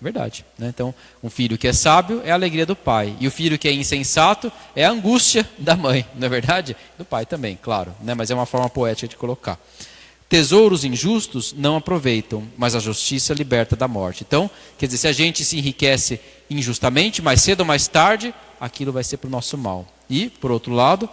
Verdade, né? Então, um filho que é sábio é a alegria do pai. E o filho que é insensato é a angústia da mãe. Não é verdade? Do pai também, claro, né? Mas é uma forma poética de colocar. Tesouros injustos não aproveitam, mas a justiça liberta da morte. Então, quer dizer, se a gente se enriquece injustamente, mais cedo ou mais tarde, aquilo vai ser para o nosso mal. E, por outro lado,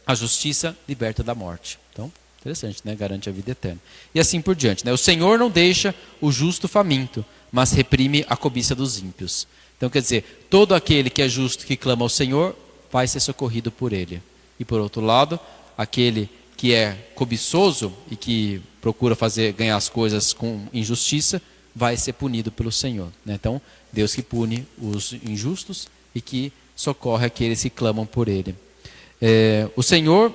a justiça liberta da morte. Então, interessante, né? Garante a vida eterna. E assim por diante, né? O Senhor não deixa o justo faminto, mas reprime a cobiça dos ímpios. Então, quer dizer, todo aquele que é justo, que clama ao Senhor, vai ser socorrido por Ele. E por outro lado, aquele que é cobiçoso e que procura ganhar as coisas com injustiça, vai ser punido pelo Senhor, né? Então, Deus que pune os injustos e que socorre aqueles que clamam por Ele. O Senhor,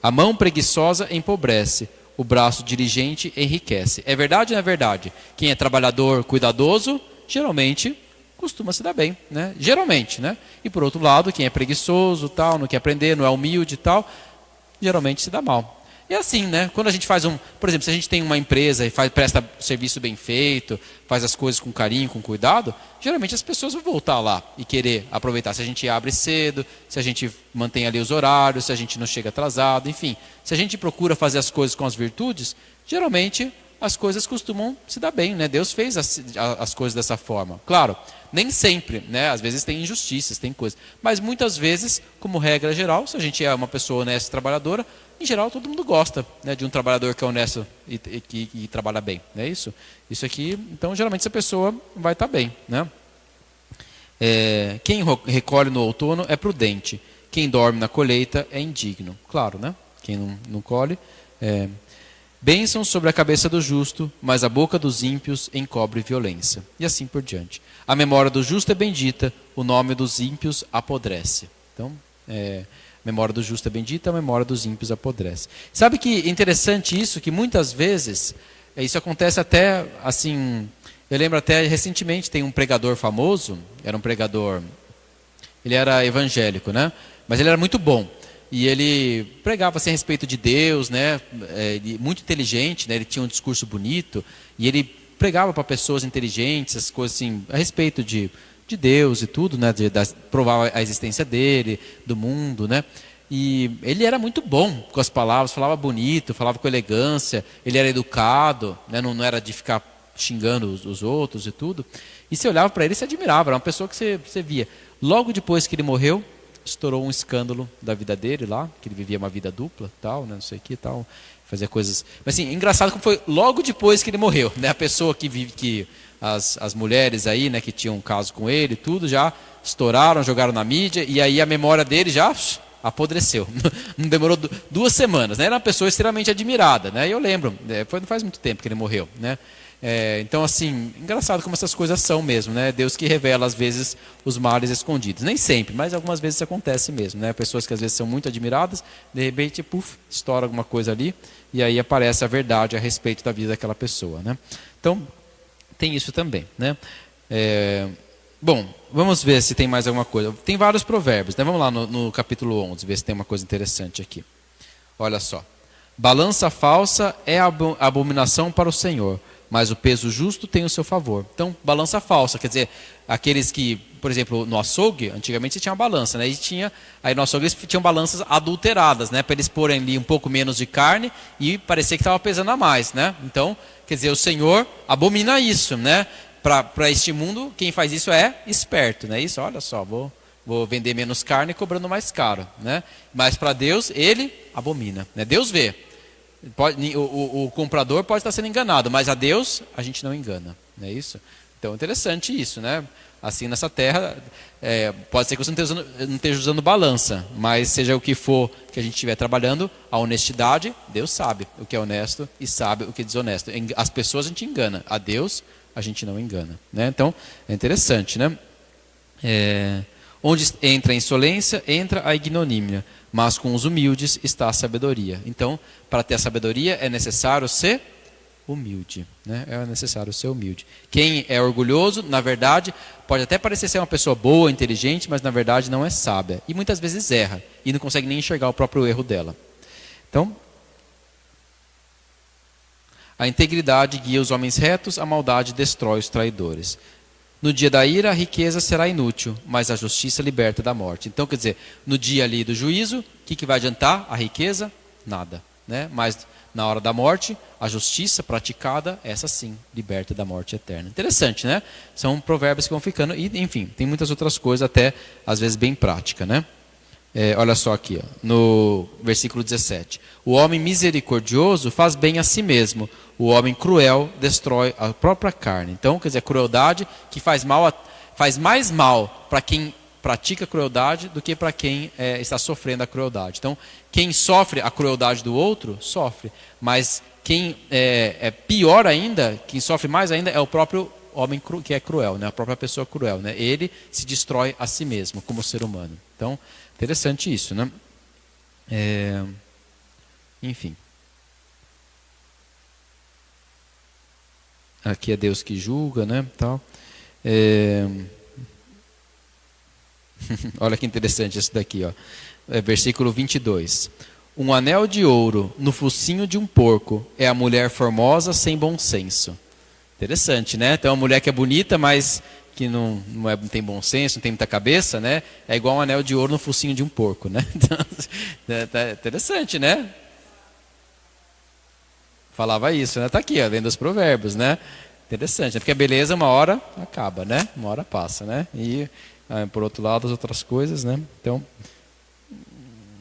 a mão preguiçosa empobrece, o braço diligente enriquece. É verdade ou não é verdade? Quem é trabalhador, cuidadoso, geralmente costuma se dar bem, né? Geralmente, né? E por outro lado, quem é preguiçoso, tal, não quer aprender, não é humilde e tal, geralmente se dá mal. E assim, né? Quando a gente faz por exemplo, se a gente tem uma empresa e presta serviço bem feito, faz as coisas com carinho, com cuidado, geralmente as pessoas vão voltar lá e querer aproveitar. Se a gente abre cedo, se a gente mantém ali os horários, se a gente não chega atrasado, enfim. Se a gente procura fazer as coisas com as virtudes, geralmente as coisas costumam se dar bem, né? Deus fez as coisas dessa forma. Claro, nem sempre, né? Às vezes tem injustiças, tem coisas. Mas muitas vezes, como regra geral, se a gente é uma pessoa honesta e trabalhadora, em geral todo mundo gosta, né, de um trabalhador que é honesto e que trabalha bem. Não é isso? Isso aqui, então geralmente essa pessoa vai estar bem, né? Quem recolhe no outono é prudente. Quem dorme na colheita é indigno. Claro, né? Quem não colhe bênçãos sobre a cabeça do justo, mas a boca dos ímpios encobre violência. E assim por diante. A memória do justo é bendita, o nome dos ímpios apodrece. Então, a memória do justo é bendita, a memória dos ímpios apodrece. Sabe que interessante isso, que muitas vezes, isso acontece até, assim, eu lembro até recentemente, tem um pregador famoso, era um pregador, ele era evangélico, né? Mas ele era muito bom. E ele pregava assim, a respeito de Deus, né? Muito inteligente, né? Ele tinha um discurso bonito. E ele pregava para pessoas inteligentes, as coisas assim, a respeito de Deus e tudo, né? Provar a existência dele, do mundo, né? E ele era muito bom com as palavras, falava bonito, falava com elegância. Ele era educado, né? Não era de ficar xingando os outros e tudo. E você olhava para ele e se admirava. Era uma pessoa que você via. Logo depois que ele morreu, estourou um escândalo da vida dele lá, que ele vivia uma vida dupla, tal, né, não sei o que, tal, fazia coisas. Mas assim, engraçado como foi logo depois que ele morreu, né? A pessoa que as mulheres aí, né, que tinham um caso com ele, tudo já estouraram, jogaram na mídia e aí a memória dele já apodreceu. Não demorou 2 semanas, né? Era uma pessoa extremamente admirada, né? E eu lembro, não faz muito tempo que ele morreu, né? Então, assim, engraçado como essas coisas são mesmo, né? Deus que revela, às vezes, os males escondidos. Nem sempre, mas algumas vezes isso acontece mesmo, né? Pessoas que às vezes são muito admiradas, de repente, estoura alguma coisa ali, e aí aparece a verdade a respeito da vida daquela pessoa, né? Então, tem isso também, né? Bom, vamos ver se tem mais alguma coisa. Tem vários provérbios, né? Vamos lá no capítulo 11, ver se tem uma coisa interessante aqui. Olha só. Balança falsa é abominação para o Senhor, mas o peso justo tem o seu favor. Então, balança falsa, quer dizer, aqueles que, por exemplo, no açougue, antigamente tinha uma balança, né? Aí no açougue eles tinham balanças adulteradas, né? Para eles porem ali um pouco menos de carne e parecer que estava pesando a mais, né? Então, quer dizer, o Senhor abomina isso, né? Para este mundo, quem faz isso é esperto, né? Isso, olha só, vou vender menos carne cobrando mais caro, né? Mas para Deus, ele abomina, né? Deus vê. O comprador pode estar sendo enganado, mas a Deus a gente não engana, não é isso? Então, interessante isso, né? Assim, nessa terra, pode ser que você não esteja usando balança, mas seja o que for que a gente estiver trabalhando, a honestidade, Deus sabe o que é honesto e sabe o que é desonesto. As pessoas a gente engana, a Deus a gente não engana, né? Então, é interessante, né? Onde entra a insolência, entra a ignomínia, mas com os humildes está a sabedoria. Então, para ter a sabedoria é necessário ser humilde, né? É necessário ser humilde. Quem é orgulhoso, na verdade, pode até parecer ser uma pessoa boa, inteligente, mas na verdade não é sábia. E muitas vezes erra e não consegue nem enxergar o próprio erro dela. Então, a integridade guia os homens retos, a maldade destrói os traidores. No dia da ira, a riqueza será inútil, mas a justiça liberta da morte. Então, quer dizer, no dia ali do juízo, o que vai adiantar? A riqueza? Nada, né? Mas na hora da morte, a justiça praticada, essa sim, liberta da morte eterna. Interessante, né? São provérbios que vão ficando, e enfim, tem muitas outras coisas, até às vezes bem prática, né? Olha só aqui, ó, no versículo 17. O homem misericordioso faz bem a si mesmo, o homem cruel destrói a própria carne. Então, quer dizer, a crueldade que faz mais mal para quem pratica crueldade do que para quem está sofrendo a crueldade. Então, quem sofre a crueldade do outro, sofre. Mas quem é pior ainda, quem sofre mais ainda, é o próprio homem que é cruel, né? A própria pessoa cruel, né? Ele se destrói a si mesmo, como ser humano. Então, interessante isso, né? Enfim. Aqui é Deus que julga, né? Tal. Olha que interessante isso daqui, ó. Versículo 22. Um anel de ouro no focinho de um porco é a mulher formosa sem bom senso. Interessante, né? Então, uma mulher que é bonita, mas que não tem bom senso, não tem muita cabeça, né? É igual um anel de ouro no focinho de um porco, né? Então, interessante, né? Falava isso, né? Tá aqui, ó, lendo os provérbios, né? Interessante, né? Porque a beleza uma hora acaba, né? Uma hora passa, né? E por outro lado, as outras coisas, né?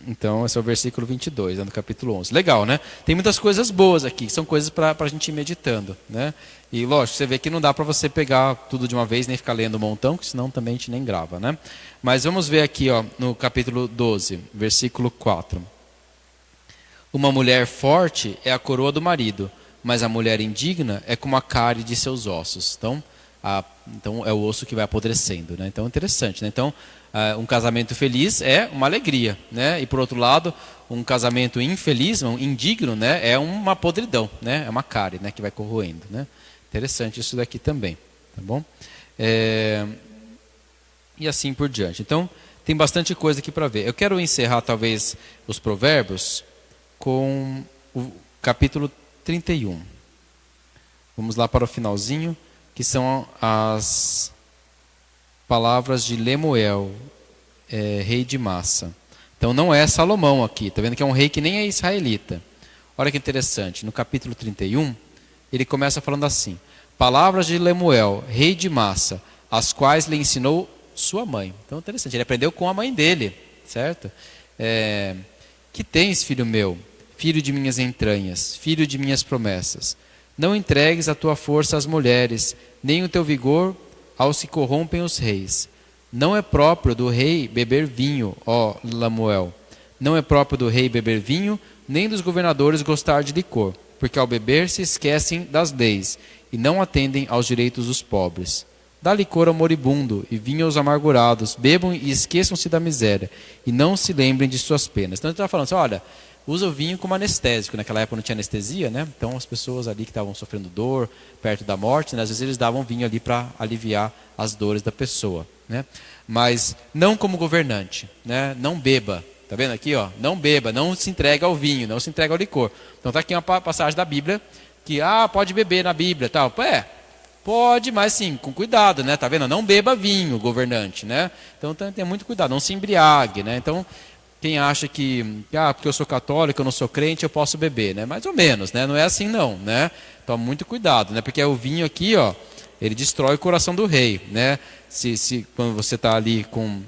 Então, esse é o versículo 22, né, do capítulo 11. Legal, né? Tem muitas coisas boas aqui, que são coisas para a gente ir meditando, né? E, lógico, você vê que não dá para você pegar tudo de uma vez, nem ficar lendo um montão, que senão também a gente nem grava, né? Mas vamos ver aqui, ó, no capítulo 12, versículo 4. Uma mulher forte é a coroa do marido, mas a mulher indigna é como a cárie de seus ossos. Então é o osso que vai apodrecendo, né? Então, interessante, né? Então, um casamento feliz é uma alegria, né? E por outro lado, um casamento infeliz, indigno, né? É uma podridão, né? É uma cárie, né? Que vai corroendo, né? Interessante isso daqui também, tá bom? E assim por diante. Então, tem bastante coisa aqui para ver. Eu quero encerrar talvez os provérbios com o capítulo 31. Vamos lá para o finalzinho, que são as palavras de Lemuel, rei de Massa. Então não é Salomão aqui, está vendo que é um rei que nem é israelita. Olha que interessante, no capítulo 31, ele começa falando assim: palavras de Lemuel, rei de Massa, as quais lhe ensinou sua mãe. Então interessante, ele aprendeu com a mãe dele, certo? Que tens, filho meu, filho de minhas entranhas, filho de minhas promessas. Não entregues a tua força às mulheres, nem o teu vigor aos que corrompem os reis. Não é próprio do rei beber vinho, ó Lemuel. Não é próprio do rei beber vinho, nem dos governadores gostar de licor, porque ao beber se esquecem das leis e não atendem aos direitos dos pobres. Dá licor ao moribundo e vinho aos amargurados, bebam e esqueçam-se da miséria e não se lembrem de suas penas. Então ele está falando assim, olha, usa o vinho como anestésico. Naquela época não tinha anestesia, né? Então as pessoas ali que estavam sofrendo dor, perto da morte, né? Às vezes eles davam vinho ali para aliviar as dores da pessoa, né? Mas não como governante, né? Não beba. Tá vendo aqui, ó? Não beba, não se entrega ao vinho, não se entrega ao licor. Então tá aqui uma passagem da Bíblia que pode beber na Bíblia, tal. Pode, mas sim, com cuidado, né? Tá vendo? Não beba vinho, governante, né? Então tenha muito cuidado, não se embriague, né? Então quem acha que, porque eu sou católico, eu não sou crente, eu posso beber, né? Mais ou menos, né? Não é assim não, né? Toma muito cuidado, né? Porque o vinho aqui, ó, ele destrói o coração do rei, né? Quando você está ali com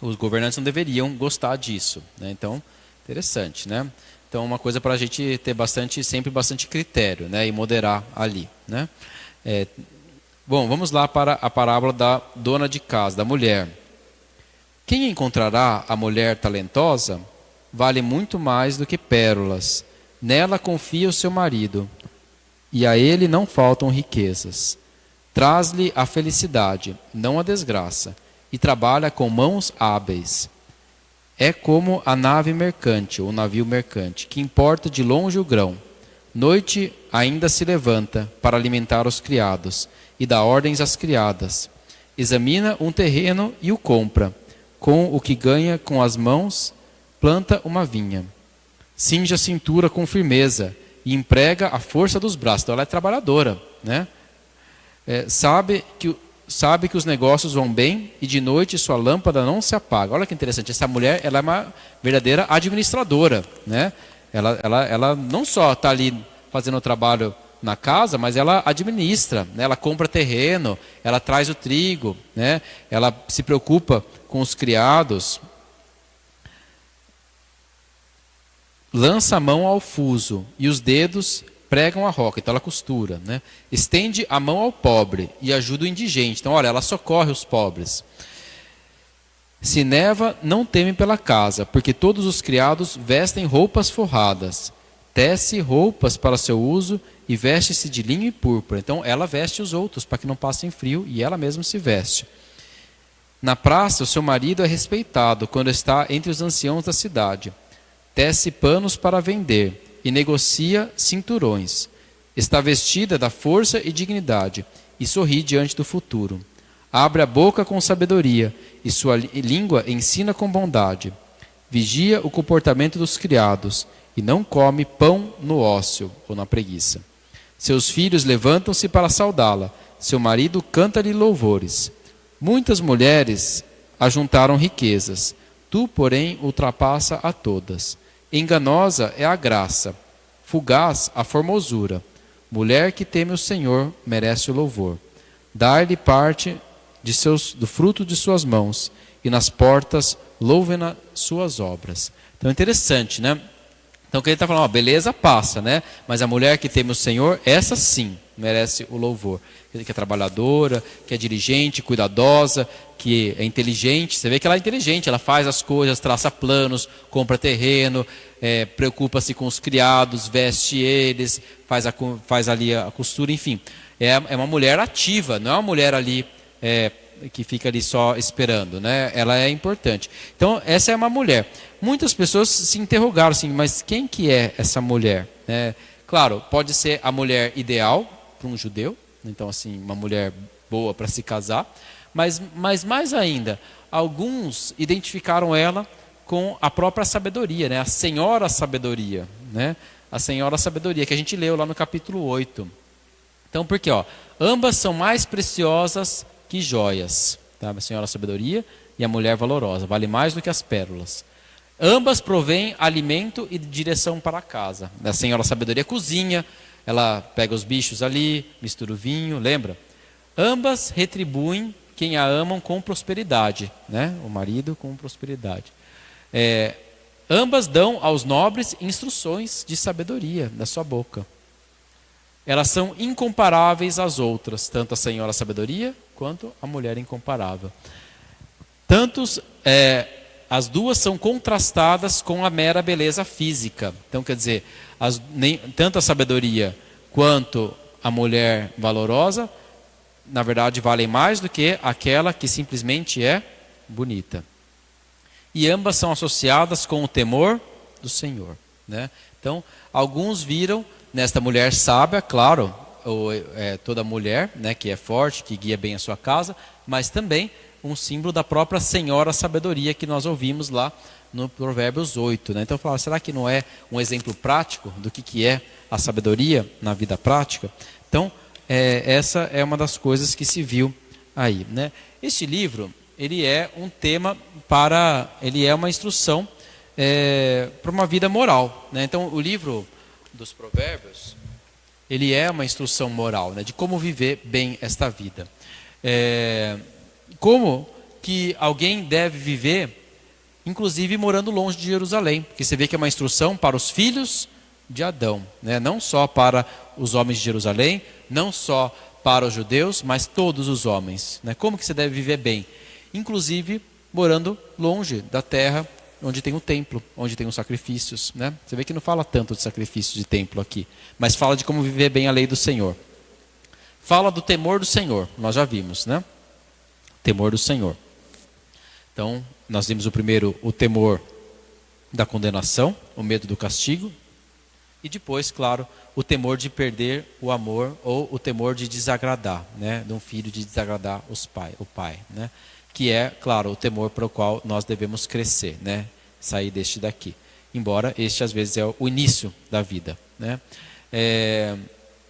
os governantes não deveriam gostar disso, né? Então, interessante, né? Então, uma coisa para a gente ter sempre bastante critério, né? E moderar ali, né? Bom, vamos lá para a parábola da dona de casa, da mulher. Quem encontrará a mulher talentosa vale muito mais do que pérolas. Nela confia o seu marido, e a ele não faltam riquezas. Traz-lhe a felicidade, não a desgraça, e trabalha com mãos hábeis. É como a nave mercante, ou navio mercante, que importa de longe o grão. Noite ainda se levanta para alimentar os criados, e dá ordens às criadas. Examina um terreno e o compra. Com o que ganha com as mãos, planta uma vinha. Cinge a cintura com firmeza e emprega a força dos braços. Então ela é trabalhadora, né? Sabe que os negócios vão bem e de noite sua lâmpada não se apaga. Olha que interessante, essa mulher ela é uma verdadeira administradora, né? Ela não só está ali fazendo o trabalho na casa, mas ela administra, né? Ela compra terreno, ela traz o trigo, né? Ela se preocupa com os criados. Lança a mão ao fuso e os dedos pregam a roca, então ela costura, né? Estende a mão ao pobre e ajuda o indigente. Então, olha, ela socorre os pobres. Se neva, não teme pela casa, porque todos os criados vestem roupas forradas. Tece roupas para seu uso e veste-se de linho e púrpura. Então, ela veste os outros para que não passem frio e ela mesma se veste. Na praça, o seu marido é respeitado quando está entre os anciãos da cidade. Tece panos para vender e negocia cinturões. Está vestida da força e dignidade e sorri diante do futuro. Abre a boca com sabedoria e sua língua ensina com bondade. Vigia o comportamento dos criados e não come pão no ócio ou na preguiça. Seus filhos levantam-se para saudá-la. Seu marido canta-lhe louvores. Muitas mulheres ajuntaram riquezas. Tu, porém, ultrapassa a todas. Enganosa é a graça, fugaz a formosura. Mulher que teme o Senhor merece o louvor. Dá-lhe parte do fruto de suas mãos, e nas portas louvem-na suas obras. Então é interessante, né? Então, o que ele está falando, ó, beleza passa, né? Mas a mulher que teme o Senhor, essa sim merece o louvor. Que é trabalhadora, que é diligente, cuidadosa, que é inteligente. Você vê que ela é inteligente, ela faz as coisas, traça planos, compra terreno, preocupa-se com os criados, veste eles, faz ali a costura, enfim. É uma mulher ativa, não é uma mulher ali que fica ali só esperando, né? Ela é importante. Então, essa é uma mulher. Muitas pessoas se interrogaram assim, mas quem que é essa mulher? Claro, pode ser a mulher ideal para um judeu, então assim, uma mulher boa para se casar, mas mais ainda, alguns identificaram ela com a própria sabedoria, né? A senhora sabedoria, né? A senhora sabedoria, que a gente leu lá no capítulo 8. Então, por quê? Ambas são mais preciosas que joias, tá? A senhora sabedoria e a mulher valorosa, vale mais do que as pérolas. Ambas provêm alimento e direção para a casa. A senhora sabedoria cozinha, ela pega os bichos ali, mistura o vinho, lembra? Ambas retribuem quem a amam com prosperidade, né? O marido com prosperidade. Ambas dão aos nobres instruções de sabedoria da sua boca. Elas são incomparáveis às outras, tanto a senhora sabedoria quanto a mulher incomparável. As duas são contrastadas com a mera beleza física. Então, quer dizer, tanto a sabedoria quanto a mulher valorosa, na verdade, valem mais do que aquela que simplesmente é bonita. E ambas são associadas com o temor do Senhor, né? Então, alguns viram nesta mulher sábia, claro, toda mulher, né, que é forte, que guia bem a sua casa, mas também um símbolo da própria senhora sabedoria que nós ouvimos lá no Provérbios 8. Né? Então eu falo, será que não é um exemplo prático do que é a sabedoria na vida prática? Então, essa é uma das coisas que se viu aí. Né? Este livro, ele é um tema ele é uma instrução para uma vida moral. Né? Então, o livro dos Provérbios, ele é uma instrução moral, né, de como viver bem esta vida. Como que alguém deve viver, inclusive morando longe de Jerusalém, porque você vê que é uma instrução para os filhos de Adão, né? Não só para os homens de Jerusalém, não só para os judeus, mas todos os homens, né? Como que você deve viver bem? Inclusive morando longe da terra onde tem o templo, onde tem os sacrifícios, né? Você vê que não fala tanto de sacrifícios de templo aqui, mas fala de como viver bem a lei do Senhor. Fala do temor do Senhor, nós já vimos, né? Temor do Senhor. Então, nós vimos o primeiro, o temor da condenação, o medo do castigo, e depois, claro, o temor de perder o amor ou o temor de desagradar, né? De um filho de desagradar o pai, né? Que é, claro, o temor para o qual nós devemos crescer, né? Sair deste daqui. Embora este, às vezes, é o início da vida, né?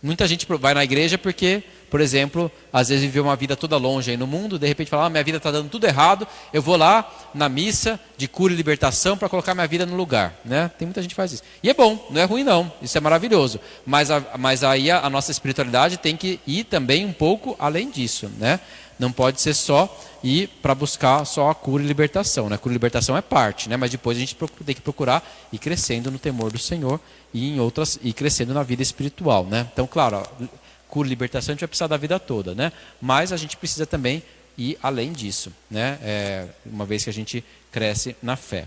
Muita gente vai na igreja porque, por exemplo, às vezes viveu uma vida toda longe aí no mundo, de repente fala, minha vida está dando tudo errado, eu vou lá na missa de cura e libertação para colocar minha vida no lugar, né? Tem muita gente que faz isso. E é bom, não é ruim não, isso é maravilhoso. Mas aí a nossa espiritualidade tem que ir também um pouco além disso, né? Não pode ser só ir para buscar só a cura e libertação, né? A cura e libertação é parte, né? Mas depois a gente tem que procurar ir crescendo no temor do Senhor e crescendo na vida espiritual, né? Então, claro, cura e libertação a gente vai precisar da vida toda, né? Mas a gente precisa também ir além disso, né? Uma vez que a gente cresce na fé.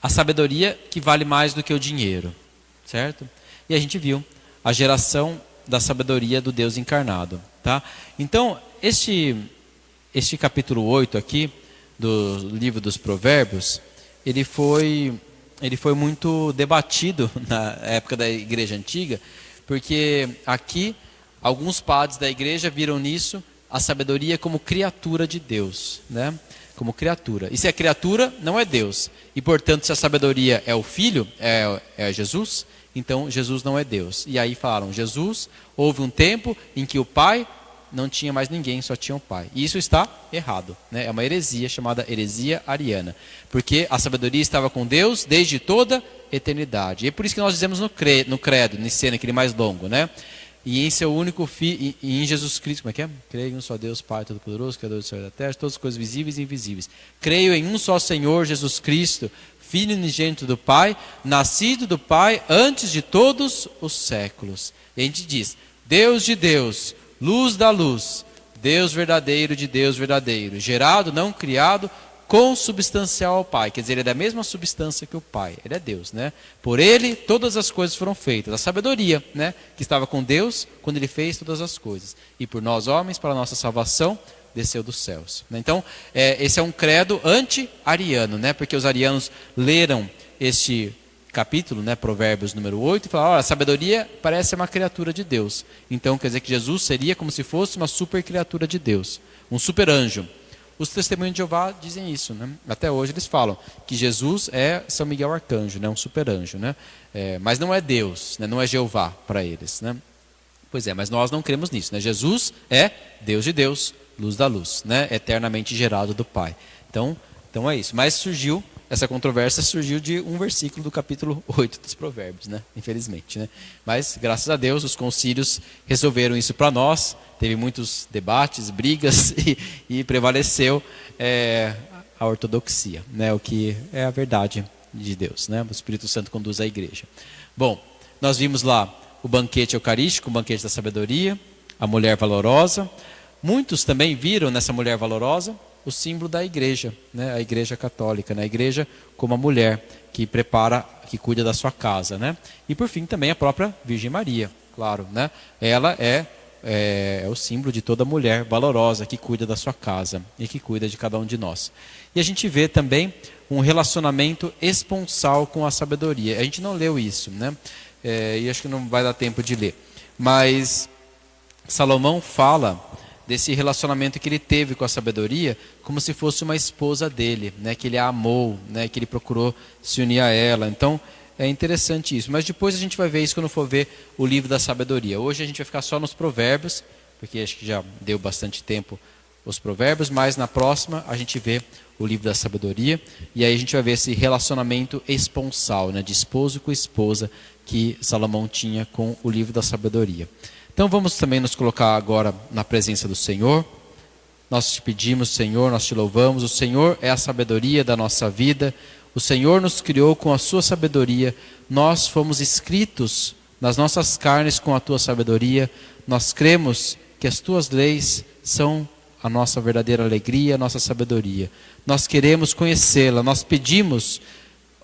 A sabedoria que vale mais do que o dinheiro, certo? E a gente viu a geração da sabedoria do Deus encarnado, tá? Então, este capítulo 8 aqui do livro dos Provérbios, ele foi muito debatido na época da igreja antiga, porque aqui alguns padres da igreja viram nisso a sabedoria como criatura de Deus, né? Como criatura. E se é criatura, não é Deus. E portanto, se a sabedoria é o Filho, é Jesus, então Jesus não é Deus. E aí falaram, Jesus, houve um tempo em que o Pai não tinha mais ninguém, só tinha o Pai. E isso está errado, né? É uma heresia chamada heresia ariana. Porque a sabedoria estava com Deus desde toda eternidade. E é por isso que nós dizemos no credo, Niceno, aquele mais longo, né? E em seu único Filho, e em Jesus Cristo, como é que é? Creio em um só Deus, Pai Todo-Poderoso, Criador do céu e da terra, todas as coisas visíveis e invisíveis. Creio em um só Senhor Jesus Cristo, Filho unigênito do Pai, nascido do Pai antes de todos os séculos. E a gente diz, Deus de Deus, luz da luz, Deus verdadeiro de Deus verdadeiro, gerado, não criado, consubstancial ao Pai. Quer dizer, ele é da mesma substância que o Pai. Ele é Deus, né? Por ele, todas as coisas foram feitas. A sabedoria, né? Que estava com Deus quando ele fez todas as coisas. E por nós, homens, para a nossa salvação, desceu dos céus. Então, esse é um credo anti-ariano, né? Porque os arianos leram este capítulo, né, Provérbios número 8, e falaram, olha, a sabedoria parece uma criatura de Deus. Então, quer dizer que Jesus seria como se fosse uma super criatura de Deus. Um super anjo. Os testemunhos de Jeová dizem isso, né? Até hoje eles falam que Jesus é São Miguel Arcanjo, né? Um super anjo, né? Mas não é Deus, né? Não é Jeová para eles, né? Pois é, mas nós não cremos nisso, né? Jesus é Deus de Deus, luz da luz, né? Eternamente gerado do Pai. Então é isso. Mas essa controvérsia surgiu de um versículo do capítulo 8 dos Provérbios, né? Infelizmente, né? Mas, graças a Deus, os concílios resolveram isso para nós. Teve muitos debates, brigas e prevaleceu a ortodoxia, né? O que é a verdade de Deus, né? O Espírito Santo conduz a igreja. Bom, nós vimos lá o banquete eucarístico, o banquete da sabedoria, a mulher valorosa. Muitos também viram nessa mulher valorosa o símbolo da igreja, né? A igreja católica, né? A igreja como a mulher que prepara, que cuida da sua casa, né? E por fim também a própria Virgem Maria, claro, né? Ela é o símbolo de toda mulher valorosa que cuida da sua casa e que cuida de cada um de nós. E a gente vê também um relacionamento esponsal com a sabedoria. A gente não leu isso, né? E acho que não vai dar tempo de ler. Mas Salomão fala desse relacionamento que ele teve com a sabedoria como se fosse uma esposa dele, né? Que ele a amou, né? Que ele procurou se unir a ela. Então, é interessante isso. Mas depois a gente vai ver isso quando for ver o livro da sabedoria. Hoje a gente vai ficar só nos provérbios, porque acho que já deu bastante tempo os provérbios, mas na próxima a gente vê o livro da sabedoria, e aí a gente vai ver esse relacionamento esponsal, né? De esposo com esposa, que Salomão tinha com o livro da sabedoria. Então vamos também nos colocar agora na presença do Senhor. Nós te pedimos, Senhor, nós te louvamos. O Senhor é a sabedoria da nossa vida. O Senhor nos criou com a sua sabedoria. Nós fomos escritos nas nossas carnes com a tua sabedoria. Nós cremos que as tuas leis são a nossa verdadeira alegria, a nossa sabedoria. Nós queremos conhecê-la, nós pedimos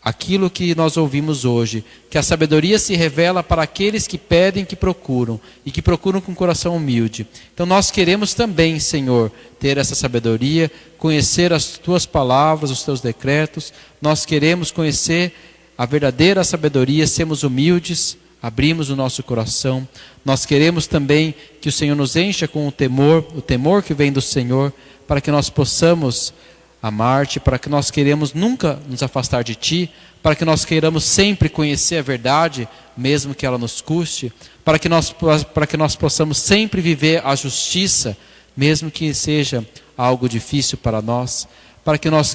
aquilo que nós ouvimos hoje, que a sabedoria se revela para aqueles que pedem, que procuram, e que procuram com coração humilde. Então nós queremos também, Senhor, ter essa sabedoria, conhecer as tuas palavras, os teus decretos. Nós queremos conhecer a verdadeira sabedoria, sermos humildes, abrimos o nosso coração. Nós queremos também que o Senhor nos encha com o temor que vem do Senhor, para que nós possamos amar-te, para que nós queremos nunca nos afastar de ti, para que nós queiramos sempre conhecer a verdade, mesmo que ela nos custe, para que nós possamos sempre viver a justiça, mesmo que seja algo difícil para nós, para que nós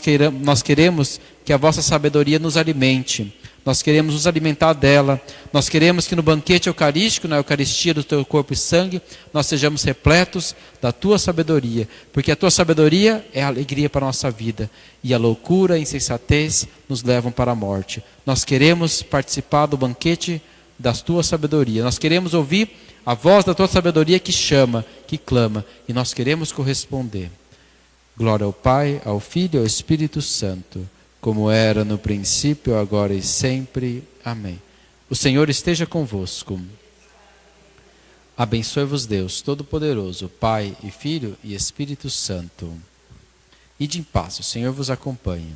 queremos que a vossa sabedoria nos alimente. Nós queremos nos alimentar dela. Nós queremos que no banquete eucarístico, na Eucaristia do teu corpo e sangue, nós sejamos repletos da tua sabedoria. Porque a tua sabedoria é a alegria para a nossa vida. E a loucura e a insensatez nos levam para a morte. Nós queremos participar do banquete da tua sabedoria. Nós queremos ouvir a voz da tua sabedoria que chama, que clama. E nós queremos corresponder. Glória ao Pai, ao Filho e ao Espírito Santo, como era no princípio, agora e sempre. Amém. O Senhor esteja convosco. Abençoe-vos Deus Todo-Poderoso, Pai e Filho e Espírito Santo. Ide em paz, o Senhor vos acompanhe.